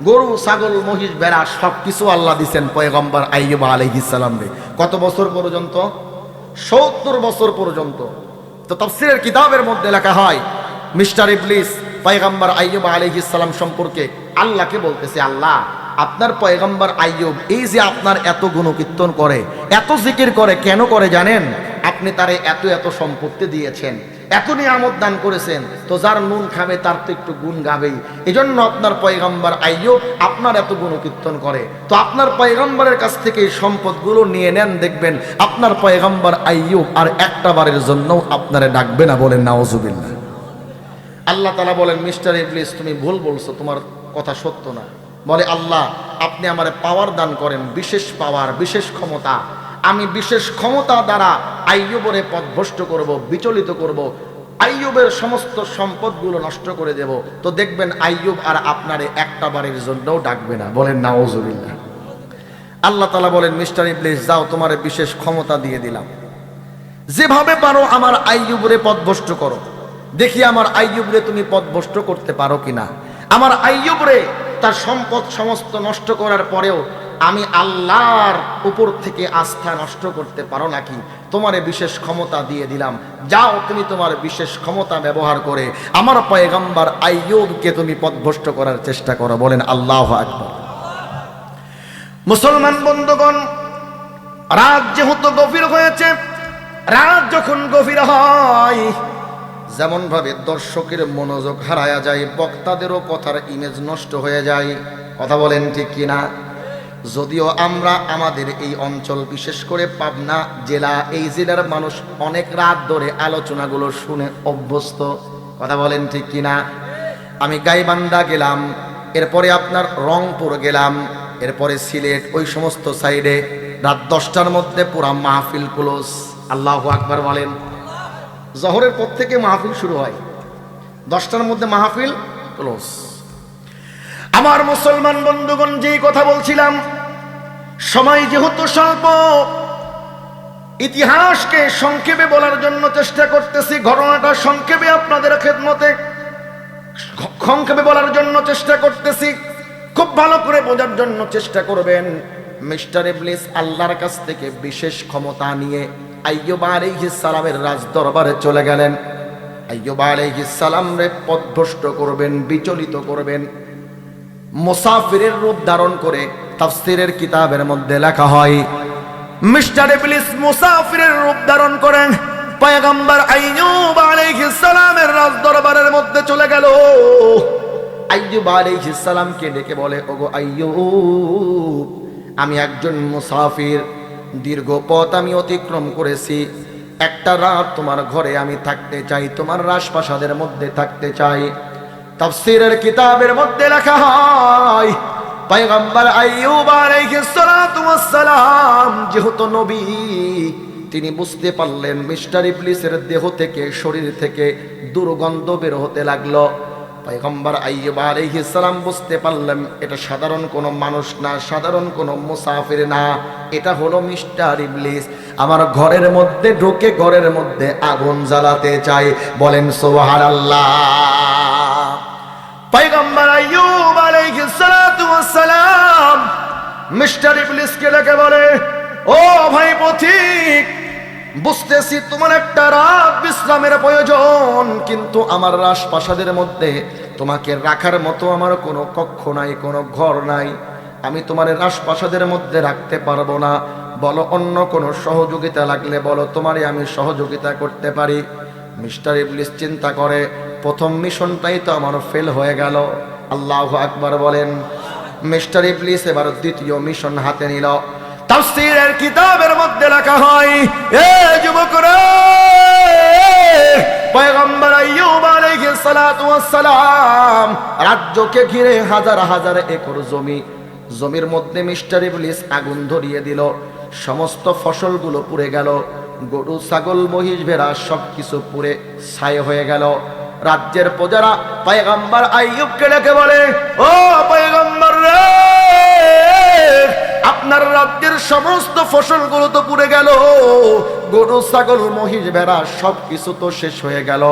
গরু, ছাগল, মহিষ, ভেড়া সবকিছু আল্লাহ দিচ্ছেন পয়গম্বর আইয়ুব আলাইহিস সালামকে। কত বছর পর্যন্ত? 70 বছর পর্যন্ত। তো তাফসীরের কিতাবের মধ্যে লেখা হয় মিস্টার ইবলিস পয়গম্বর আইয়ুব আলাইহিস সালাম সম্পর্কে আল্লাহকে বলতেছে, আল্লাহ, আপনার পয়গম্বর আইয়ুব এই যে আপনার এত গুণকীর্তন করে, এত জিকির করে, কেন করে জানেন? আপনি তারে এত এত সম্পত্তি দিয়েছেন, এত নিয়ামত দান করেছেন, তো যার নুন খাবে তার তো একটু গুণ গাবেই। এজন্য আপনার পয়গম্বর আইয়ুব আপনার এত গুণকীর্তন করে। তো আপনার পয়গম্বরের কাছ থেকে এই সম্পদগুলো নিয়ে নেন, দেখবেন আপনার পয়গম্বর আইয়ুব আর একটা বারের জন্য আপনারে ডাকবে না। বলেন নাউজুবিল্লাহ। আল্লাহ তাআলা বলেন, মিস্টার ইবলিস তুমি ভুল বলছো, তোমার কথা সত্য না। বলে, আল্লাহ আপনি আমারে পাওয়ার দান করেন, বিশেষ পাওয়ার, বিশেষ ক্ষমতা। আমি বিশেষ ক্ষমতা দ্বারা আইয়ুবরে পথভ্রষ্ট করব, বিচলিত করব, আইয়ুবের সমস্ত সম্পদগুলো নষ্ট করে দেব। তো দেখবেন আইয়ুব আর আপনারে একটা বারের জন্যও ডাকবে না। বলেন নাউজুবিল্লাহ। আল্লাহ তাআলা বলেন, মিস্টার ইবলিস যাও, তোমারে বিশেষ ক্ষমতা দিয়ে দিলাম, যেভাবে পারো আমার আইয়ুবরে পথভ্রষ্ট করো, দেখি আমার আইয়ুবরে তুমি পথভ্রষ্ট করতে পারো কিনা। আমার আইয়ুবরে তার সম্পদ সমস্ত নষ্ট করার পরেও আমি আল্লাহর উপর থেকে আস্থা নষ্ট করতে পারো নাকি? তোমারে বিশেষ ক্ষমতা দিয়ে দিলাম, যাও তুমি তোমার বিশেষ ক্ষমতা ব্যবহার করে আমার পয়গম্বর আইয়ুবকে তুমি পথভ্রষ্ট করার চেষ্টা করো। বলেন আল্লাহু আকবার। মুসলমান বন্ধুগণ, রাত যেহেতু গভীর হয়েছে, রাত যখন গভীর হয় যেমন ভাবে দর্শকের মনোযোগ হারায়া যায়, বক্তাদেরও কথার ইমেজ নষ্ট হয়ে যায়। কথা বলেন ঠিক কিনা? যদিও আমরা আমাদের এই অঞ্চল বিশেষ করে পাবনা জেলা, এই জেলার মানুষ অনেক রাত ধরে আলোচনাগুলো শুনে অভ্যস্ত। কথা বলেন ঠিক কিনা? আমি গাইবান্ধা গেলাম, এরপরে আপনার রংপুর গেলাম, এরপরে সিলেট, ওই সমস্ত সাইডে রাত 10টার মধ্যে পুরা মাহফিল ক্লোজ। আল্লাহু আকবার বলেন। জহরের পর থেকে মাহফিল শুরু হয়, 10টার মধ্যে মাহফিল ক্লোজ। আমার মুসলমান বন্ধুগণ, যেই কথা বলছিলাম, সময় যেহেতু স্বল্প, ইতিহাসকে সংক্ষেপে বলার জন্য চেষ্টা করতেছি, ঘটনাটা সংক্ষেপে আপনাদের খেদমতে সংক্ষেপে বলার জন্য চেষ্টা করতেছি, খুব ভালো করে বোঝার জন্য চেষ্টা করবেন। মিস্টার ইবলিস আল্লাহর কাছ থেকে বিশেষ ক্ষমতা নিয়ে আইয়ুব আলাইহিস সালামের রাজ দরবারে চলে গেলেন। আইয়ুব আলাইহিস সালামরে পথভ্রষ্ট করবেন, বিচলিত করবেন। মুসাফিরের রূপ ধারণ করে তাফসীরের কিতাবের মধ্যে লেখা হয়, মিস্টার ইবলিস মুসাফিরের রূপ ধারণ করেন পয়গম্বর আইয়ুব আলাইহিস সালামের রাজ দরবারের মধ্যে চলে গেল। আইয়ুব আলাইহিস সালামকে ডেকে বলে, ওগো আইয়ুব, আমি একজন মুসাফির, দীর্ঘ পথ আমি অতিক্রম করেছি, একটা রাত তোমার ঘরে আমি থাকতে চাই, তোমার রাজপ্রাসাদের মধ্যে থাকতে চাই। তাফসীরের কিতাবের মধ্যে লেখা হয়, পয়গম্বর আইয়ুব আলাইহিস সালাতু ওয়াস সালাম যেহেতু নবী, তিনি বুঝতে পারলেন মিস্টার ইবলিসের দেহ থেকে, শরীর থেকে দুর্গন্ধ বের হতে লাগলো। পয়গম্বর আইয়ুব আলাইহিস সালাম বুঝতে পারলেন এটা সাধারণ কোনো মানুষ না, সাধারণ কোনো মুসাফির না, এটা হলো মিস্টার ইবলিস। আমার ঘরের মধ্যে ঢুকে ঘরের মধ্যে আগুন জ্বালাতে চাই। বলেন সুবহানাল্লাহ। পয়গম্বর আইয়ুব আলাইহিস সালাতু ওয়াস সালাম মিস্টার ইবলিসকে ডেকে বলে, ও ভাই পথিক, বুঝতেছি তোমার একটা রাত বিশ্রামের প্রয়োজন, কিন্তু আমার রাজপ্রাসাদের মধ্যে তোমাকে রাখার মতো আমার কোনো কক্ষ নাই, কোনো ঘর নাই, আমি তোমার রাজপ্রাসাদের মধ্যে রাখতে পারবো না। বলো অন্য কোনো সহযোগিতা লাগলে বলো, তোমারে আমি সহযোগিতা করতে পারি। মিস্টার ইবলিস চিন্তা করে, প্রথম মিশনটাই তো আমার ফেল হয়ে গেল। আল্লাহু আকবার বলেন। মিস্টার ইবলিস এবার দ্বিতীয় মিশন হাতে নিল। তাফসীরের কিতাবের মধ্যে লেখা হয়, এ যুবকরা, পয়গম্বর আইয়ুব আলাইহিস সালাতু ওয়াস সালাম রাজ্যকে ঘিরে হাজার হাজার একর জমি, জমির মধ্যে মিস্টার ইবলিস আগুন ধরিয়ে দিল। সমস্ত ফসলগুলো পুড়ে গেল, গরু ছাগল মহিষ ভেড়া সবকিছু পুড়ে ছাই হয়ে গেল। রাজ্যের প্রজারা পয়গম্বর আইয়ুবকে ডেকে বলে, ও পয়গম্বর রে, আপনার রাজ্যের সমস্ত ফসলগুলো তো পুড়ে গেল, গরু ছাগল মহিষ ভেড়া সবকিছু তো শেষ হয়ে গেল।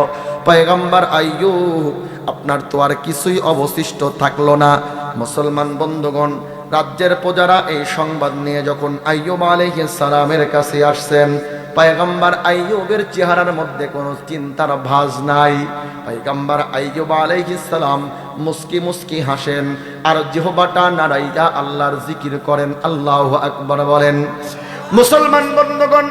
পয়গম্বর আইয়ুব, আপনার তো আর কিছুই অবশিষ্ট থাকলো না। মুসলমান বন্ধুগণ, রাজ্যের প্রজারা এই সংবাদ নিয়ে যখন আইয়ুব আলাইহিস সালামের কাছে আসছেন, পয়গম্বর আইয়ুবের চেহারার মধ্যে কোনো চিন্তার ভাঁজ নাই। পয়গম্বর আইয়ুব আলাইহিস সালাম মুস্কি মুস্কি হাসেন আর জিহ্বাটা নাড়াইয়া আল্লাহর জিকির করেন। আল্লাহু আকবার বলেন। মুসলমান বন্ধুগণ,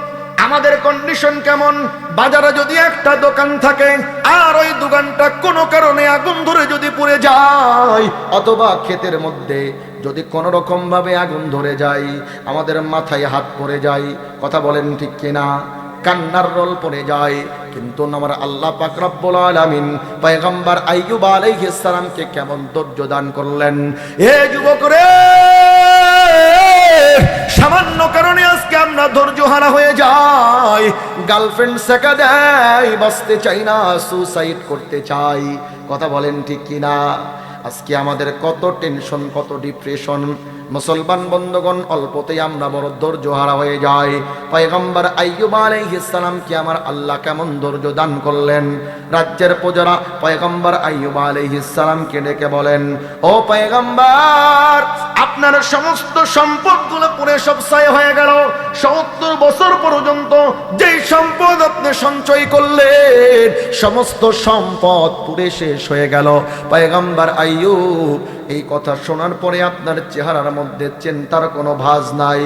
আমাদের কন্ডিশন কেমন? বাজারে যদি একটা দোকান থাকে আর ওই দোকানটা কোনো কারণে আগুন ধরে যদি পুড়ে যায়, অথবা ক্ষেতের মধ্যে যদি কোনো রকম ভাবে আগুন ধরে যায়, আমাদের মাথায় হাত পড়ে যায়। কথা বলেন ঠিক কিনা? কান্নার রোল পড়ে যায়। কিন্তু আমার আল্লাহ পাক রব্বুল আলামিন পয়গম্বর আইয়ুব আলাইহিস সালামকে কেমন ধৈর্য দান করলেন। এ যুবক রে, সামান্য কারণে আজকে আমরা ধৈর্যহারা হয়ে যাই, গার্লফ্রেন্ড সেকা দেয়, বাঁচতে চাই না, সুসাইড করতে চাই। কথা বলেন ঠিক কিনা? আজকে আমাদের কত টেনশন, কত ডিপ্রেশন। মুসলমান বন্ধুগণ, অল্পতেই আমরা বড় ধৈর্য হারা হয়ে যাই। পয়গম্বর আইয়ুব আলাইহিস সালামকে আমার আল্লাহ কেমন ধৈর্য দান করলেন। রাজ্যের প্রজারা পয়গম্বর আইয়ুব আলাইহিস সালামকে ডেকে বলেন, ও পয়গম্বর, আপনার সমস্ত সম্পদগুলো পুরো সব ছাই হয়ে গেল। ৭০ বছর পর্যন্ত যেই সম্পদ আপনি সঞ্চয় করলেন, সমস্ত সম্পদ পুরো শেষ হয়ে গেল। পয়গম্বর আইয়ুব, এই কথা শোনার পরে আপনার চেহারার মধ্যে চিন্তার কোনো ভাঁজ নাই।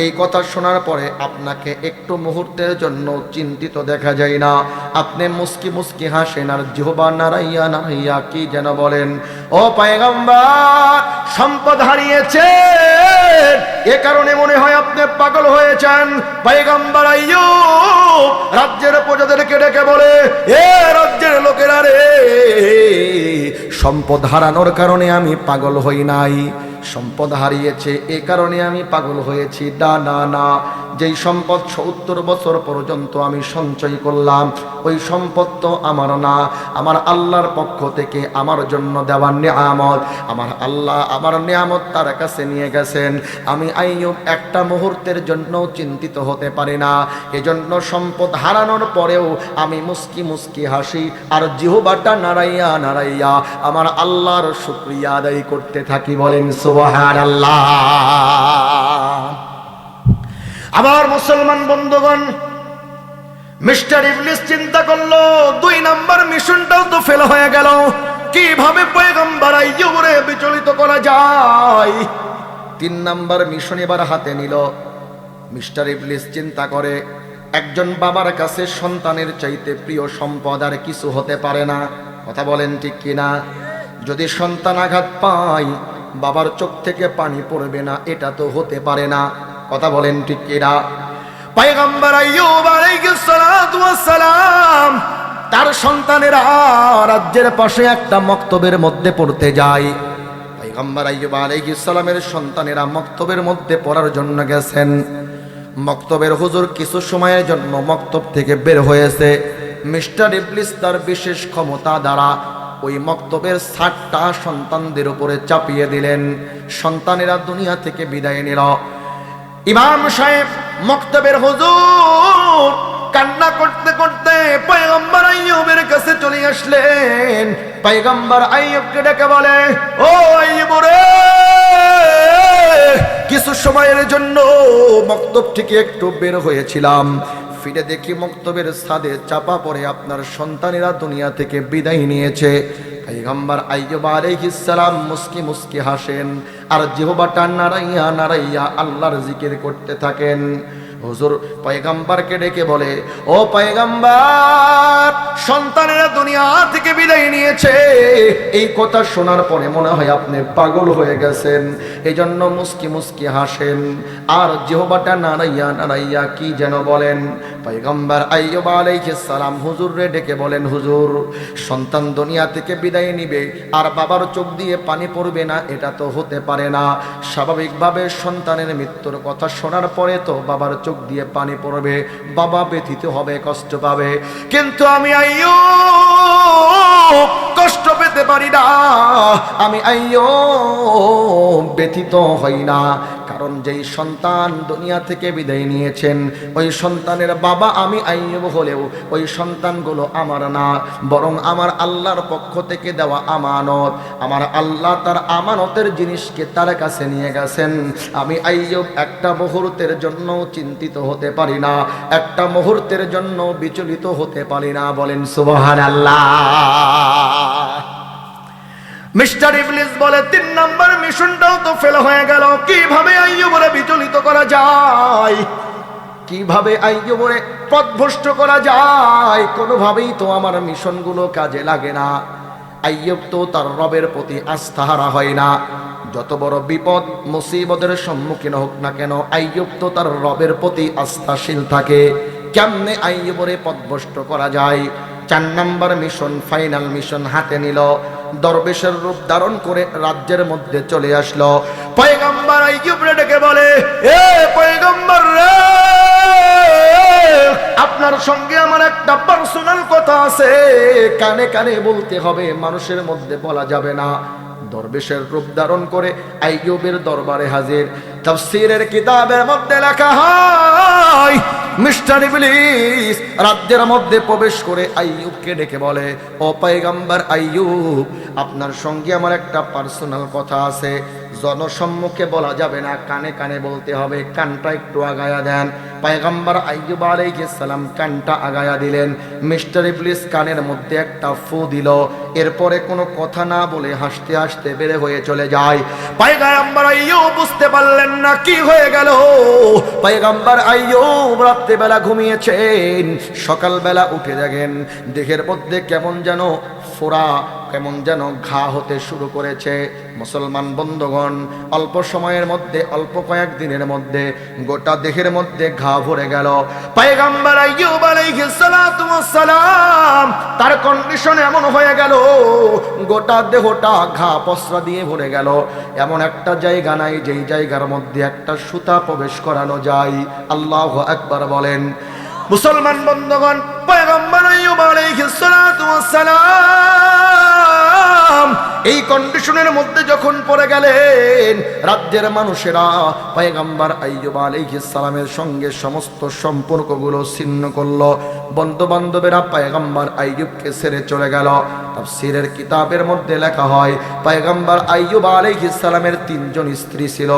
এই কথা শোনার পরে আপনাকে একটু মুহূর্তের জন্য চিন্তিত দেখা যায় না। আপনি মুস্কি মুস্কি হাসেন আর জিহ্বা নাড়াইয়া নাড়াইয়া কি যেন বলেন। ও পয়গম্বর, সম্পদ হারিয়েছে, এ কারণে মনে হয় আপনি পাগল হয়েছেন। পয়গম্বর আইয়ুব রাজ্যের প্রজাদেরকে ডেকে বলে, এ রাজ্যের লোকেরা রে, সম্পদ হারানোর কারণে আমি পাগল হই নাই, সম্পদ হারিয়েছে এ কারণে আমি পাগল হয়েছি। না না, যেই সম্পদ ৭০ বছর পর্যন্ত আমি সঞ্চয় করলাম, ওই সম্পদ তো আমার না, আমার আল্লাহর পক্ষ থেকে আমার জন্য দেওয়ার নিয়ামত। আমার আল্লাহ আমার নিয়ামত তার কাছে নিয়ে গেছেন। আমি আইয়ুব একটা মুহূর্তের জন্য চিন্তিত হতে পারি না। এজন্য সম্পদ হারানোর পরেও আমি মুস্কি মুস্কি হাসি আর জিহ্বাটা নাড়াইয়া নাড়াইয়া আমার আল্লাহর শুকরিয়া আদায় করতে থাকি। বলেন সুবহানাল্লাহ। আবার মুসলমান বন্ধুগণ, মিস্টার ইবলিস চিন্তা করলো ২ নাম্বার মিশনটাও তো ফেল হয়ে গেল, কিভাবে পয়গম্বর আইয়ুবরে বিচলিত করা যায়। ৩ নাম্বার মিশন এবার হাতে নিল। মিস্টার ইবলিস চিন্তা করে, একজন বাবার কাছে সন্তানের চাইতে প্রিয় সম্পদ আর কিছু হতে পারে না। কথা বলেন ঠিক কিনা? যদি সন্তান আঘাত পায়, বাবার চোখ থেকে পানি পড়বে না, এটা তো হতে পারে না। কথা বলেন ঠিক কিনা? পয়গম্বর আইয়ুব আলাইহিস সালাতু ওয়াস সালাম তার সন্তানেরা রাজ্যের পাশে একটা মক্তবের মধ্যে পড়তে যায়। পয়গম্বর আইয়ুব আলাইহিস সালামের সন্তানেরা মক্তবের মধ্যে পড়ার জন্য গেছেন। মক্তবের হুজুর কিছু সময়ের জন্য মক্তব থেকে বের হয়েছে। মিস্টার ইবলিস তার বিশেষ ক্ষমতা দ্বারা ওই মক্তবের ছাদটা সন্তানদের উপরে চাপিয়ে দিলেন। সন্তানেরা দুনিয়া থেকে বিদায় নিল। ইমাম সাহেব মক্তবের হুজুর কান্না করতে করতে পয়গম্বর আইয়ুবের কাছে চলে আসলেন। পয়গম্বর আইয়ুবকে ডেকে বলে, ও আইয়ুব রে, কিছু সময়ের জন্য মক্তব থেকে একটু বের হয়েছিলাম, ফিরে দেখি মক্তবের ছাদে চাপা পড়ে আপনার সন্তানেরা দুনিয়া থেকে বিদায় নিয়েছে। পয়গম্বর আইয়ুব আলাইহিস সালাম মুস্কি মুস্কি হাসেন আর জিহ্বাটা নাড়াইয়া নাড়াইয়া আল্লাহর জিকির করতে থাকেন। হুজুর পয়গম্বরকে ডেকে বলে, ও পয়গম্বর, সন্তানেরা দুনিয়া থেকে বিদায় নিয়েছে, এই কথা শোনার পরে মনে হয় আপনি পাগল হয়ে গেছেন। এজন্য মুস্কি মুস্কি হাসেন আর জিহ্বাটা নাড়াইয়া নাড়াইয়া কি যেন বলেন। পয়গম্বর আইয়ুব আলাইহিস সালাম হুজুররে ডেকে বলেন, হুজুর, সন্তান দুনিয়া থেকে বিদায় নিবে আর বাবার চোখ দিয়ে পানি পড়বে না, এটা তো হতে পারে না। স্বাভাবিকভাবে সন্তানের মৃত্যুর কথা শোনার পরে তো বাবার চোখ দিয়ে পানি পড়বে, বাবা ব্যথিত হবে, কষ্ট পাবে। কিন্তু আমি আইয়ুব কষ্ট পেতে পারি না, আমি আইয়ুব ব্যথিত হই না। কারণ যেই সন্তান দুনিয়া থেকে বিদায় নিয়েছেন, ওই সন্তানের বাবা আমি আইয়ুব হলেও ওই সন্তানগুলো আমার না, বরং আমার আল্লাহর পক্ষ থেকে দেওয়া আমানত। আমার আল্লাহ তার আমানতের জিনিসকে তার কাছে নিয়ে গেছেন। আমি আইয়ুব একটা মুহূর্তের জন্য চিন্তিত হতে পারি না, একটা মুহূর্তের জন্য বিচলিত হতে পারি না। বলেন সুবহানাল্লাহ। মিস্টার ইবলিস বলে, ৩ নাম্বার মিশনটাও তো ফেল হয়ে গেল, কিভাবে আইয়ুবরে বিচলিত করা যায়, কিভাবে আইয়ুবরে পথভ্রষ্ট করা যায়? কোনোভাবেই তো আমার মিশনগুলো কাজে লাগে না। আইয়ুব তো তার রবের প্রতি আস্থা হারা হয় না। যত বড় বিপদ মুসিবতের সম্মুখীন হোক না কেন, আইয়ুব তো তার রবের প্রতি আস্থাশীল থাকে। কেমনে আইয়ুবরে পথভ্রষ্ট করা যায়? ৪ নাম্বার মিশন, ফাইনাল মিশন হাতে নিল। দরবেশের রূপ ধারণ করে রাজ্যের মধ্যে চলে আসলো। পয়গম্বর আইয়ুবরে ডেকে বলে, এ পয়গম্বর রে, আপনার সঙ্গে আমার একটা পার্সোনাল কথা আছে, কানে কানে বলতে হবে, মানুষের মধ্যে বলা যাবে না। দরবেশের রূপ ধারণ করে আইয়ুবের দরবারে হাজির। তাফসীরের কিতাবের মধ্যে লেখা হয় মিস্টার ইবলিস রাজ্যের মধ্যে প্রবেশ করে আইয়ুবকে ডেকে বলে, ও পয়গম্বর আইয়ুব, আপনার সঙ্গে আমার একটা পার্সোনাল কথা আছে, জনসম্মুখে বলা যাবে না, কানে কানে বলতে হবে, কানটা একটু আগায়া দেন। পয়গম্বর আইয়ুব আলাইহিস সালাম কানটা আগায়া দিলেন। মিস্টার ইবলিস কানের মধ্যে একটা ফু দিল, এরপরে কোনো কথা না বলে হাসতে হাসতে বের হয়ে চলে যায়। পয়গম্বর আইয়ুব বুঝতে পারলেন না কি হয়ে গেল। পয়গম্বর আইয়ুব রাত্রিবেলা ঘুমিয়েছেন, সকালবেলা উঠে দেখেন দেহের মধ্যে কেমন যেন ফোড়া, কেমন যেন ঘা হতে শুরু করেছে। মুসলমান বন্ধুগণ, অল্প সময়ের মধ্যে, অল্প কয়েকদিনের মধ্যে গোটা দেহের মধ্যে ঘা ভরে গেল। পয়গম্বর আইয়ুব আলাইহিস সালাতু ওয়াস সালাম তার কন্ডিশন এমন হয়ে গেল, গোটা দেহটা ঘা পসরা দিয়ে ভরে গেল। এমন একটা জায়গা নাই যেই জায়গার মধ্যে একটা সুতা প্রবেশ করানো যায়। আল্লাহু আকবার বলেন। মুসলমান বন্ধুগণ, পয়গম্বর আইয়ুব আলাইহিস সালাতু ওয়াস সালাম এই কন্ডিশনের মধ্যে যখন পড়ে গেলেন, রাজ্যের মানুষেরা পয়গম্বর আইয়ুব আলাইহিস সালামের সঙ্গে সমস্ত সম্পর্কগুলো ছিন্ন করলো। বন্ধু বান্ধবেরা পয়গম্বর আইয়ুবকে ছেড়ে চলে গেল। তাফসীরের কিতাবের মধ্যে লেখা হয় পয়গম্বর আইয়ুব আলাইহিস সালামের 3 জন স্ত্রী ছিল।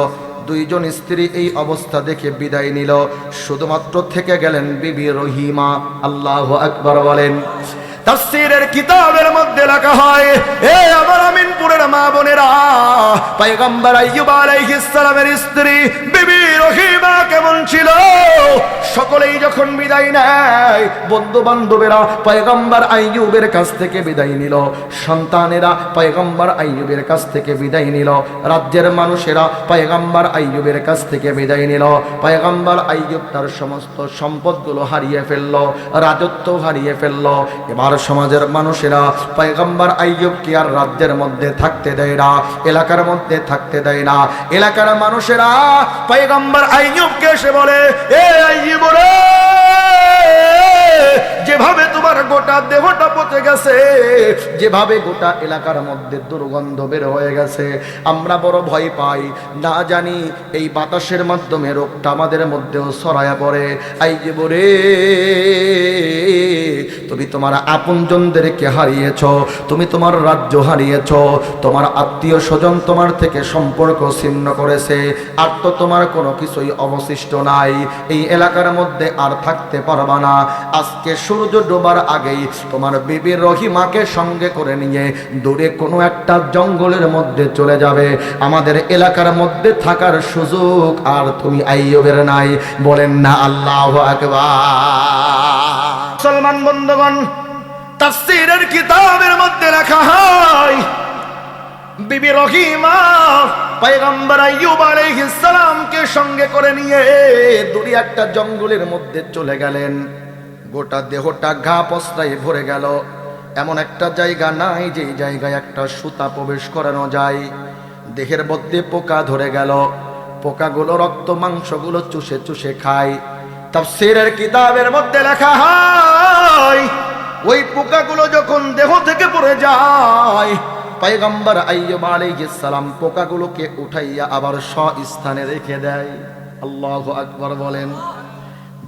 2 জন স্ত্রী এই অবস্থা দেখে বিদায় নিল, শুধুমাত্র থেকে গেলেন বিবি রহিমা। আল্লাহু আকবার বলেন। তাফসীরের কিতাবের মধ্যে লেখা হয়, এ আমার আমিনপুরের মা বোনেরা, পয়গম্বর আইয়ুব আলাইহিস সালামের স্ত্রী বিবি রহিমা কেমন ছিল সকলেই যখন বিদায় নেয়, বন্ধু বান্ধবেরা পয়গম্বর আইয়ুবের কাছ থেকে বিদায় নিল, সন্তানেরা পয়গম্বর আইয়ুবের কাছ থেকে বিদায় নিল, রাজ্যের মানুষেরা পয়গম্বর আইয়ুবের কাছ থেকে বিদায় নিল। পয়গম্বর আইয়ুব তার সমস্ত সম্পদগুলো হারিয়ে ফেলল, রাজত্ব হারিয়ে ফেলল। এবার সমাজের মানুষেরা পয়গম্বর আইয়ুবকে আর রাজ্যের মধ্যে থাকতে দেয় না, এলাকার মধ্যে থাকতে দেয় না। এলাকার মানুষেরা পয়গম্বর আইয়ুবকে এসে বলে, এ আইয়ুব রে, যেভাবে তোমার গোটা দেহটা পচে গেছে, যেভাবে গোটা এলাকার মধ্যে দুর্গন্ধ বের হয়ে গেছে, আমরা বড় ভয় পাই, না জানি এই বাতাসের মাধ্যমে রোগটা আমাদের মধ্যেও ছড়ায়া পড়ে। আইয়ুব রে, তুমি তোমার আপনজনদেরকে হারিয়েছ, তুমি তোমার রাজ্য হারিয়েছ, তোমার আত্মীয় স্বজন তোমার থেকে সম্পর্ক ছিন্ন করেছে, আর তো তোমার কোনো কিছুই অবশিষ্ট নাই, এই এলাকার মধ্যে আর থাকতে পারবা না। আজকে সূর্য ডোবার আগেই তোমার বিবি রহিমাকে সঙ্গে করে নিয়ে দূরে কোনো একটা জঙ্গলের মধ্যে চলে যাবে, আমাদের এলাকার মধ্যে থাকার সুযোগ আর তুমি আইয়ুবের নাই। বলেন না আল্লাহু আকবার। মুসলমান বন্ধুগণ, তাফসীরের কিতাবের মধ্যে লেখা হয় বিবি রহিমা পয়গম্বর আইয়ুব আলাইহিস সালামকে সঙ্গে করে নিয়ে দূরে একটা জঙ্গলের মধ্যে চলে গেলেন। গোটা দেহটা ঘা পসরায় ভরে গেল, এমন একটা জায়গা নাই যেই জায়গায় একটা সুতা প্রবেশ করানো যায়। দেহের মধ্যে পোকা ধরে গেল, পোকাগুলো রক্ত মাংসগুলো চুষে চুষে খায়। তাফসীরের কিতাবের মধ্যে লেখা হয় ওই পোকাগুলো যখন দেহ থেকে পড়ে যায়, পয়গম্বর আইয়ুব আলাইহিস সালাম পোকাগুলোকে উঠাইয়া আবার স্থানে রেখে দেয়। আল্লাহু আকবার বলেন।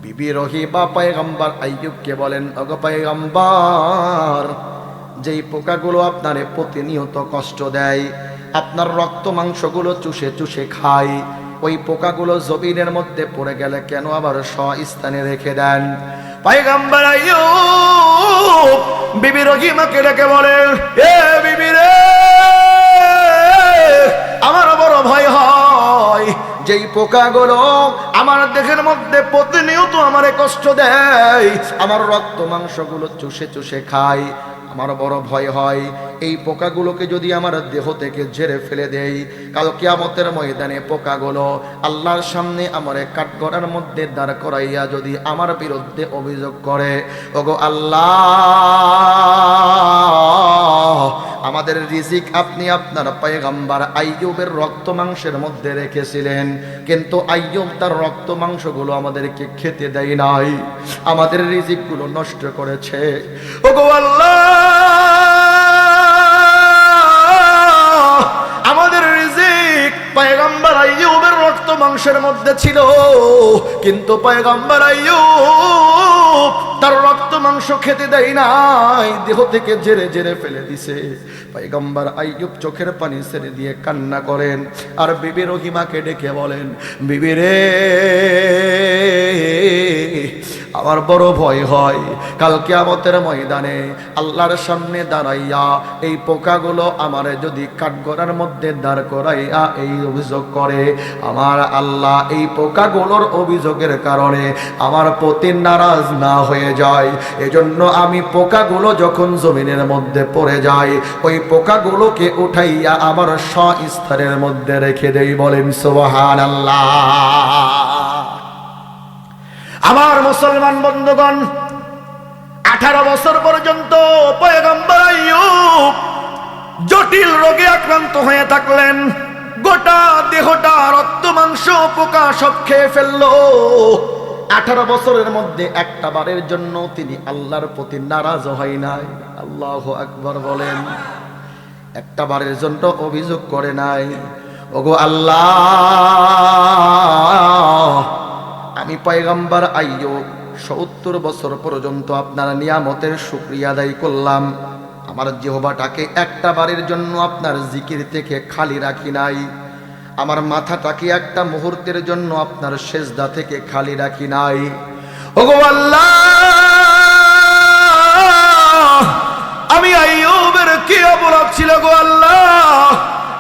বিবি রহিমা পয়গম্বর আইয়ুবকে বলেন, ওগো পয়গম্বর, যেই পোকাগুলো আপনারে প্রতিনিয়ত কষ্ট দেয়, আপনার রক্ত মাংসগুলো চুষে চুষে খায়, ওই পোকাগুলো জমিনের মধ্যে পড়ে গেলে কেন আবার স্থানে রেখে দেন? পয়গম্বর আইয়ুব বিবি রহিমাকে ডেকে বলেন, এ বিবি রে, আমার বড় ভয় হয়, যেই পোকাগুলো আমার দেহের মধ্যে প্রতিনিয়ত আমারে কষ্ট দেয়, আমার রক্ত মাংসগুলো চুষে চুষে খায়, আমার বড় ভয় হয় এই পোকাগুলোকে যদি আমার দেহ থেকে ঝেড়ে ফেলে দেই, কাল কিয়ামতের ময়দানে পোকাগুলো আল্লাহর সামনে আমারে কাঠগড়ার মধ্যে দাঁড় করাইয়া যদি আমার বিরুদ্ধে অভিযোগ করে, ওগো আল্লাহ, আমাদের রিজিক আপনি আপনার পয়গম্বর আইয়ুবের রক্ত মাংসের মধ্যে রেখেছিলেন, কিন্তু আইয়ুব তার রক্ত মাংসগুলো আমাদেরকে খেতে দেয় নাই, আমাদের রিজিকগুলো নষ্ট করেছে। ওগো আল্লাহ, পয়গম্বর আইয়ুবের রক্ত মাংসের মধ্যে ছিল, কিন্তু পয়গম্বর আইয়ুব তার রক্ত মাংস খেতে দেয় নাই, দেহ থেকে জেরে জেরে ফেলে দিছে। পয়গম্বর আইয়ুব চোখের পানি ছেড়ে দিয়ে কান্না করেন, আর বিবি রহিমাকে ডেকে বলেন, বিবি রে, আমার বড় ভয় হয় কাল কিয়ামতের ময়দানে আল্লাহর সামনে দাঁড়াইয়া এই পোকাগুলো আমারে যদি কাঠগড়ার মধ্যে দাঁড় করাইয়া এই অভিযোগ করে, আমার আল্লাহ এই পোকাগুলোর অভিযোগের কারণে আমার প্রতি নারাজ না হয়ে যায়। এজন্য আমি পোকাগুলো যখন জমিনের মধ্যে পড়ে যায়, ওই পোকাগুলোকে উঠাইয়া আমার স্বস্থানের মধ্যে রেখে দেই। বলেন সুবহানাল্লাহ। আমার মুসলমান বন্ধুগণ, 18 বছর পর্যন্ত পয়গম্বর আইয়ুব জটিল রোগে আক্রান্ত হয়ে থাকলেন। গোটা দেহটা রক্ত মাংস পোকা সব খেয়ে ফেললো। 18 বছরের মধ্যে একটা বারের জন্য তিনি আল্লাহর প্রতি নারাজ হয় নাই। আল্লাহু আকবার বলেন। একটা বারের জন্য অভিযোগ করে নাই, ওগো আল্লাহ, আমি পয়গম্বর আইয়ুব 70 বছর পর্যন্ত আপনার নিয়ামতের শুকরিয়া আদায় করলাম, আমার জিহ্বাটাকে একটা বারের জন্য আপনার জিকির থেকে খালি রাখি নাই, আমার মাথাটাকে একটা মুহূর্তের জন্য আপনার সেজদা থেকে খালি রাখি নাই। ওগো আল্লাহ, আমি আইয়ুবের কি অপরাধ ছিল গো আল্লাহ?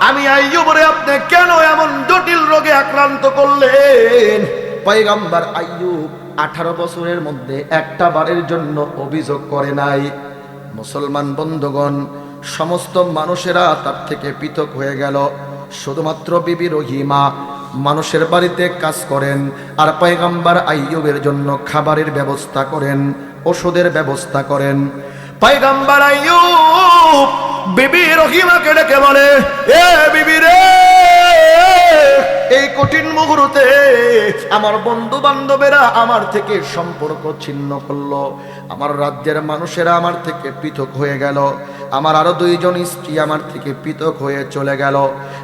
আমি আইয়ুবরে আপনি কেন এমন জটিল রোগে আক্রান্ত করলেন? পয়গম্বর আইয়ুব 18 বছরের মধ্যে একটা বারের জন্য অভিযোগ করে নাই। মুসলমান বন্ধুগণ, সমস্ত মানুষেরা তার থেকে পৃথক হয়ে গেল। শুধুমাত্র বিবি রহিমা মানুষের বাড়িতে কাজ করেন, আর পয়গম্বর আইয়ুবের জন্য খাবারের ব্যবস্থা করেন, ওষুধের ব্যবস্থা করেন। পয়গম্বর আইয়ুব বিবি রহিমাকে ডেকে বলে, এ বিবি রে, এই কঠিন মুহূর্তে আমার বন্ধু বান্ধবেরা আমার থেকে সম্পর্ক ছিন্ন করলো, আমার রাজ্যের মানুষেরা আমার থেকে পৃথক হয়ে গেল, আমার আরো 2 জন স্ত্রী আমার থেকে পৃথক হয়ে চলে গেল,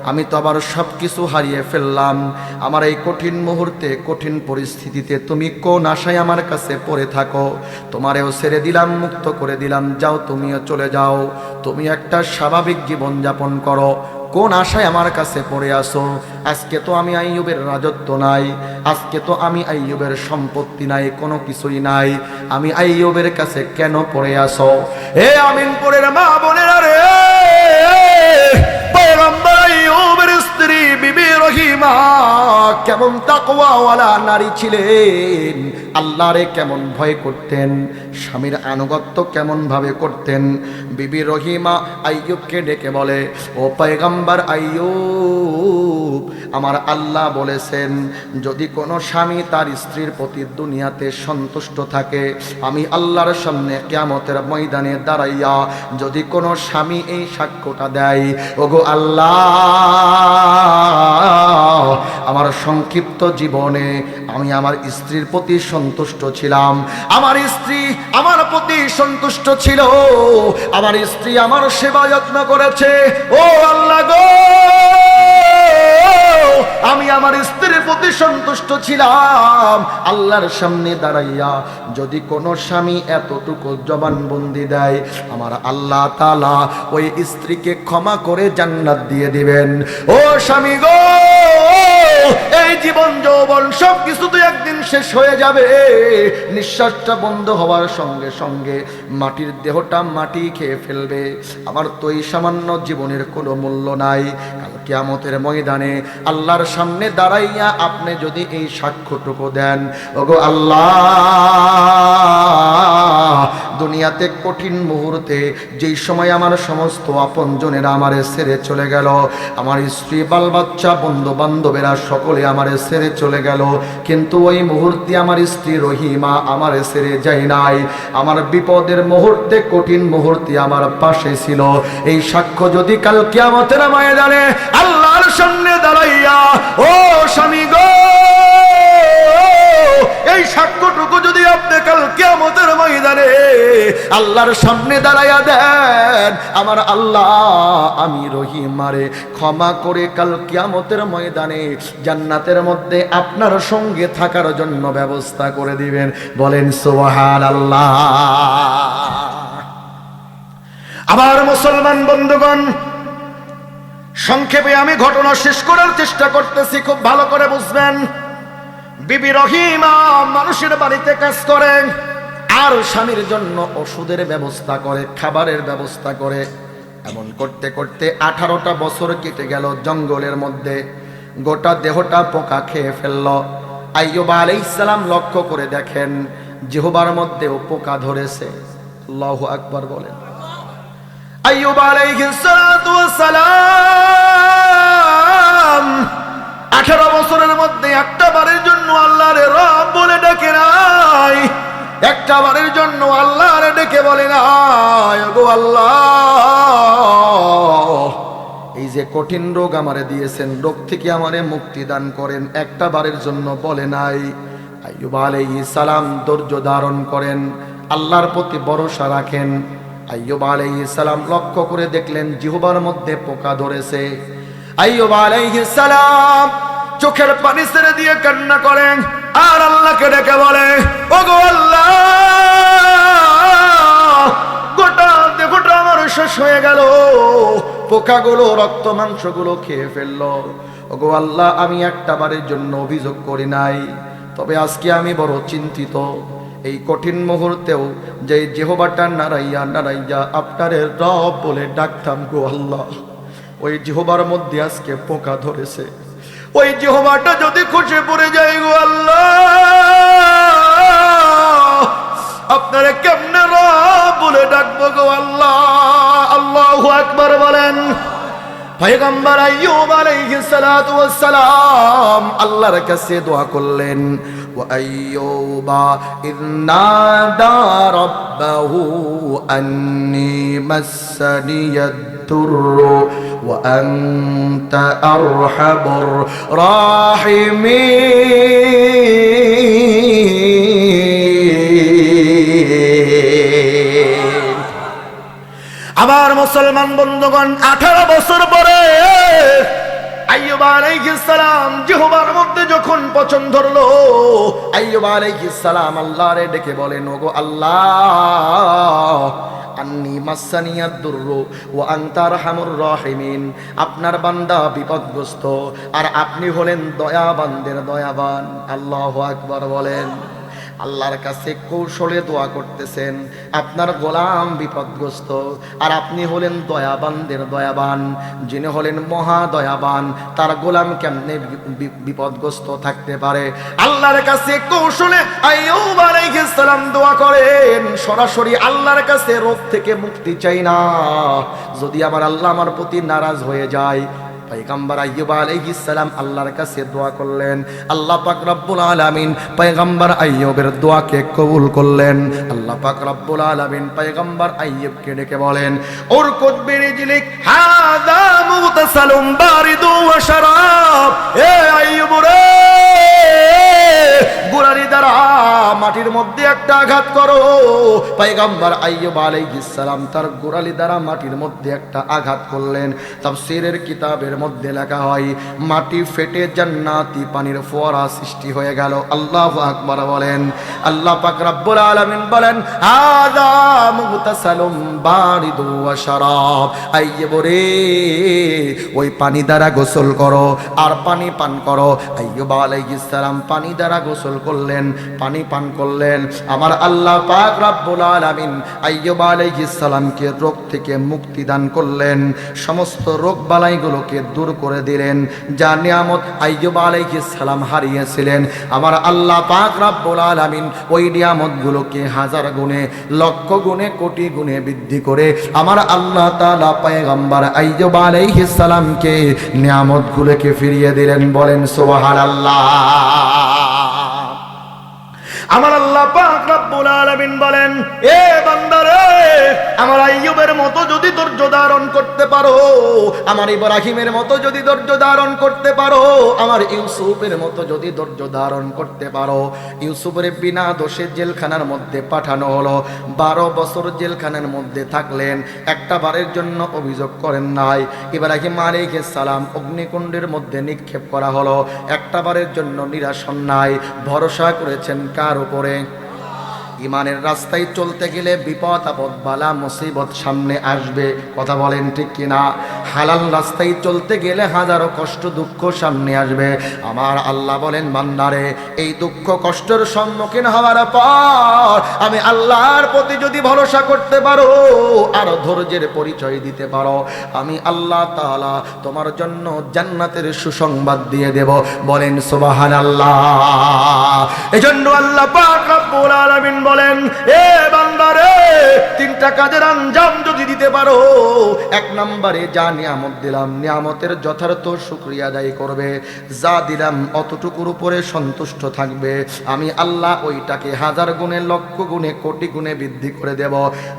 আমি তো আবার সবকিছু হারিয়ে ফেললাম। আমার এই কঠিন মুহূর্তে, কঠিন পরিস্থিতিতে তুমি কোন আশায় আমার কাছে পড়ে থাকো? তোমারেও ছেড়ে দিলাম, মুক্ত করে দিলাম, যাও তুমিও চলে যাও, তুমি একটা স্বাভাবিক জীবন যাপন করো। কোন আশায় আমার কাছে পড়ে আসো? আজকে তো আমি আইয়ুবের রাজত্ব নাই, আজকে তো আমি আইয়ুবের সম্পত্তি নাই, কোনো কিছুই নাই, আমি আইয়ুবের কাছে কেন পড়ে আসো? হে আমিনপুরের মা বোনেরা রে, পয়গম্বর আইয়ুবের স্ত্রী বিবি রহিমা কেমন তাকওয়াওয়ালা নারী ছিলেন, আল্লাহরে কেমন ভয় করতেন, স্বামীর আনুগত্য কেমন ভাবে করতেন। বিবি রহিমা আইয়ুবকে ডেকে বলে, ও পয়গম্বর আইয়ুব, আমার আল্লাহ বলেছেন যদি কোনো স্বামী তার স্ত্রীর প্রতি দুনিয়াতে সন্তুষ্ট থাকে, আমি আল্লাহর সামনে কিয়ামতের ময়দানে দাঁড়াইয়া যদি কোনো স্বামী এই সাক্ষ্যটা দেয়, ওগো আল্লাহ, আমার সংক্ষিপ্ত জীবনে আমি আমার স্ত্রীর প্রতি সন্তুষ্ট ছিলাম, আমার স্ত্রী আমার প্রতি সন্তুষ্ট ছিল, আমার স্ত্রী আমার সেবা যত্ন করেছে, ও আল্লাহ গো, আমি আমার স্ত্রীর প্রতি সন্তুষ্ট ছিলাম। আল্লাহর সামনে দাঁড়াইয়া যদি কোনো স্বামী এতটুকু জবানবন্দি দেয়, আমার আল্লাহ তাআলা ওই স্ত্রীকে ক্ষমা করে জান্নাত দিয়ে দিবেন। ও স্বামী গো, এই জীবন যৌবন সবকিছু তো একদিন শেষ হয়ে যাবে, নিঃশ্বাসটা বন্ধ হওয়ার সঙ্গে সঙ্গে মাটির দেহটা মাটি খেয়ে ফেলবে, আমার তো এই সামান্য জীবনের কোনো মূল্য নাই। কাল কিয়ামতের ময়দানে আল্লাহর সামনে দাঁড়াইয়া আপনি যদি এই সাক্ষ্যটুকু দেন, ওগো আল্লাহ, দুনিয়াতে কঠিন মুহূর্তে যেই সময় আমার সমস্ত আপনজনেরা আমারে ছেড়ে চলে গেল, আমার স্ত্রী বাল বাচ্চা বন্ধু বান্ধবেরা সকলে আমারে ছেড়ে চলে গেল, কিন্তু ওই মুহূর্তে আমার স্ত্রী রহিমা আমারে ছেড়ে যায় নাই, আমার বিপদের মুহূর্তে, কঠিন মুহূর্তে আমার পাশে ছিল। এই সাক্ষ্য যদি কাল কিয়ামতের ময়দানে আল্লাহর সামনে দাঁড়াইয়া, ও স্বামী গো, এই সাক্ষ্যটুকু যদি আপনি কাল কিয়ামতের ময়দানে আল্লাহর সামনে দাঁড়াইয়া দেন, আমার আল্লাহ আমি রহিমারে ক্ষমা করে কাল কিয়ামতের ময়দানে জান্নাতের মধ্যে আপনার সঙ্গে থাকার জন্য ব্যবস্থা করে দিবেন। বলেন সুবহানাল্লাহ। আবার মুসলমান বন্ধুগণ, সংক্ষেপে আমি ঘটনা শেষ করার চেষ্টা করতেছি, খুব ভালো করে বুঝবেন। বিবি রহিমা মানুষের বাড়িতে কাজ করে আর স্বামীর জন্য ওষুধের ব্যবস্থা করে, খাবারের ব্যবস্থা করে। এমন করতে করতে 18টা বছর কেটে গেল। জঙ্গলের মধ্যে গোটা দেহটা পোকা খেয়ে ফেলল। আইয়ুব আলাইহিস সালাম লক্ষ্য করে দেখেন জিহ্বার মধ্যেও পোকা ধরেছে। আল্লাহু আকবার বলেন। আইয়ুব আলাইহিস সালাম 18 বছরের মধ্যে একটা বারের জন্য আল্লাহরে রব বলে ডেকে নাই, একটা বারের জন্য আল্লাহরে ডেকে বলে নাই ওগো আল্লাহ এই যে কঠিন রোগ আমারে দিয়েছেন, রোগ থেকে আমারে মুক্তি দান করেন, একটা বারের জন্য বলে নাই। আইয়ুব আলাইহিস সালাম ধৈর্য ধারণ করেন, আল্লাহর প্রতি ভরসা রাখেন। আইয়ুব আলাইহিস সালাম লক্ষ্য করে দেখলেন জিহ্বার মধ্যে পোকা ধরেছে। আইয়ুব আলাইহিস সালাম চোখের পানি ছেড়ে দিয়ে কান্না করেন আর আল্লাহকে ডেকে বলে ওগো আল্লাহ গোটা দেহটা আমার শেষ হয়ে গেল, পোকাগুলো রক্ত মাংসগুলো খেয়ে ফেললো। ওগো আল্লাহ আমি একটা বারের জন্য অভিযোগ করি নাই, তবে আজকে আমি বড় চিন্তিত। এই কঠিন মুহূর্তেও যে জিহ্বাটা নাড়াইয়া নাড়াইয়া আপনারে রব বলে ডাকতাম গো আল্লাহ, ওই জিহ্বার মধ্যে আজকে পোকা ধরেছে। ওই জিহ্বাটা যদি খসে পড়ে যায় গো আল্লাহ, আপনারে কেমনে রব বলে ডাকবো গো আল্লাহ। আল্লাহু আকবার বলেন। পয়গম্বর আইয়ুব আলাইহিস সালাতু ওয়াস সালাম আল্লাহর কাছে দোয়া করলেন, ওয়া আইয়ুবা ইয নাদা রাব্বাহু আন্নী মাসসানিয়াদ দুররু ওয়া আনতা আরহামুর রাহিমিন। আবার মুসলমান বন্ধুগণ 18 বছর পরে আইয়ুব আলাইহিস সালাম জিহ্বার মধ্যে যখন পচন ধরলো, আইয়ুব আলাইহিস সালাম আল্লাহরে ডেকে বলেন ওগো আল্লাহ আন্নী মাসসানিয়াদ দুররু ওয়া আনতা আরহামুর রাহিমিন, আপনার বান্দা বিপদগ্রস্ত আর আপনি হলেন দয়াবানদের দয়াবান। আল্লাহু আকবার বলেন। আল্লাহর কাছে কৌশলে দোয়া করতেছেন, আপনার গোলাম বিপদগ্রস্ত আর আপনি হলেন দয়াবানদের দয়াবান। যিনি হলেন মহা দয়াবান, তার গোলাম কেমনে বিপদগ্রস্ত থাকতে পারে? আল্লাহর কাছে কৌশলে আইয়ুব আলাইহিস সালাম দোয়া করেন, সরাসরি আল্লাহর কাছে রোগ থেকে মুক্তি চাই না, যদি আমার আল্লাহ আমার প্রতি নারাজ হয়ে যায়। পয়গম্বর আইয়ুব আলাইহিস সালাম আল্লাহর কাছে দোয়া করলেন, আল্লাহ পাক রব্বুল আলামিন পয়গম্বর আইয়ুবের দোয়াকে কবুল করলেন। আল্লাহ পাক রব্বুল আলামিন পয়গম্বর আইয়ুবকে ডেকে বলেন, উরকুদ বিরিজলিক হাযা মুগতাসালুম বারিদু ওয়া শারাব। এ আইয়ুব রে, গোড়ালি দ্বারা মাটির মধ্যে একটা আঘাত করো। পয়গম্বর আইয়ুব আলাইহিস সালাম তার গোড়ালি দ্বারা মাটির মধ্যে একটা আঘাত করলেন। তাফসীরের কিতাবের মধ্যে লেখা হয় মাটি ফেটে জান্নাতি পানির ফোয়ারা সৃষ্টি হয়ে গেল। আল্লাহু আকবার বলেন। আল্লাহ পাক রব্বুল আলামিন বলেন, হাযা মুগতাসালুম বারিদু ওয়া শারাব। আইয়ুব রে, ওই পানি দ্বারা গোসল করো আর পানি পান করো। আইয়ুব আলাইহিস সালাম পানি দ্বারা গোসল করলেন, পানি পান করলেন। আমার আল্লাহ পাক রব্বুল আলামিন আইয়ুব আলাইহিস সালামকে রোগ থেকে মুক্তি দান করলেন, সমস্ত রোগ বালাইগুলোকে দূর করে দিলেন। যা নিয়ামত আইয়ুব আলাইহিস সালাম হারিয়েছিলেন, আমার আল্লাহ পাক রব্বুল আলামিন ওই নিয়ামতগুলোকে হাজার গুণে, লক্ষ গুণে, কোটি গুণে বৃদ্ধি করে আমার আল্লাহ তাআলা পয়গম্বর আইয়ুব আলাইহিস সালামকে নিয়ামতগুলোকে ফিরিয়ে দিলেন। বলেন সুবহানাল্লাহ। আমার আল্লাহ পাক রব্বুল আলামিন বলেন, এ বান্দারে, আমার আইয়ুবের মতো যদি ধৈর্য ধারণ করতে পারো, আমার ইব্রাহিমের মতো যদি ধৈর্য ধারণ করতে পারো, আমার ইউসুফের মতো যদি ধৈর্য ধারণ করতে পারো। ইউসুফের বিনা দোষে জেলখানার মধ্যে পাঠানো হলো, 12 বছর জেলখানার মধ্যে থাকলেন, একটা বারের জন্য অভিযোগ করেন নাই। ইব্রাহিম আলাইহিস সালাম অগ্নিকুণ্ডের মধ্যে নিক্ষেপ করা হলো, একটা বারের জন্য নিরাশ হন নাই, ভরসা করেছেন কার উপরে? ইমানের রাস্তায় চলতে গেলে বিপদ আপদ বালা মুসিবত সামনে আসবে, কথা বলেন ঠিক কিনা? হালাল রাস্তায় চলতে গেলে হাজারো কষ্ট দুঃখ সামনে আসবে। আমার আল্লাহ বলেন, বান্দারে, এই দুঃখ কষ্টের সম্মুখীন হওয়ার পর আমি আল্লাহর প্রতি যদি ভরসা করতে পারো আর ধৈর্যের পরিচয় দিতে পারো, আমি আল্লাহ তাআলা তোমার জন্য জান্নাতের সুসংবাদ দিয়ে দেব। বলেন সুবহানাল্লাহ। এজন্য আল্লাহ পাক রব্বুল আলামিন বলেন, এ বান্দারে, 3টা কাজের আঞ্জাম যদি দিতে পারো, 1 নম্বরে যা নিয়ামত দিলাম নিয়ামতের যথার্থ শুকরিয়া আদায় করবে, যা দিলাম অতটুকুর উপরে সন্তুষ্ট থাকবে, আমি আল্লাহ ওইটাকে 1000 গুণে, লক্ষ গুণে, কোটি গুণে বৃদ্ধি করে দেব।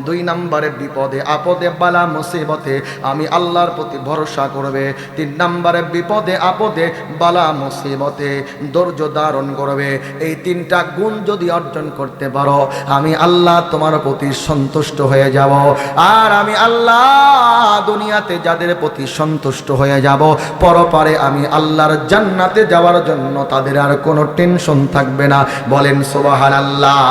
2 নম্বরে বিপদে আপদে বালা মুসিবতে আমি আল্লাহর প্রতি ভরসা করবে। 3 নম্বরে বিপদে আপদে বালা মুসিবতে ধৈর্য ধারণ করবে। এই 3টা গুণ যদি অর্জন করতে পারো, আমি আল্লাহ তোমার প্রতি সন্তুষ্ট হয়ে যাব। আর আমি আল্লাহ দুনিয়াতে যাদের প্রতি সন্তুষ্ট হয়ে যাব, পরপারে আমি আল্লাহর জান্নাতে যাওয়ার জন্য তাদের আর কোনো টেনশন থাকবে না। বলেন সুবহানাল্লাহ।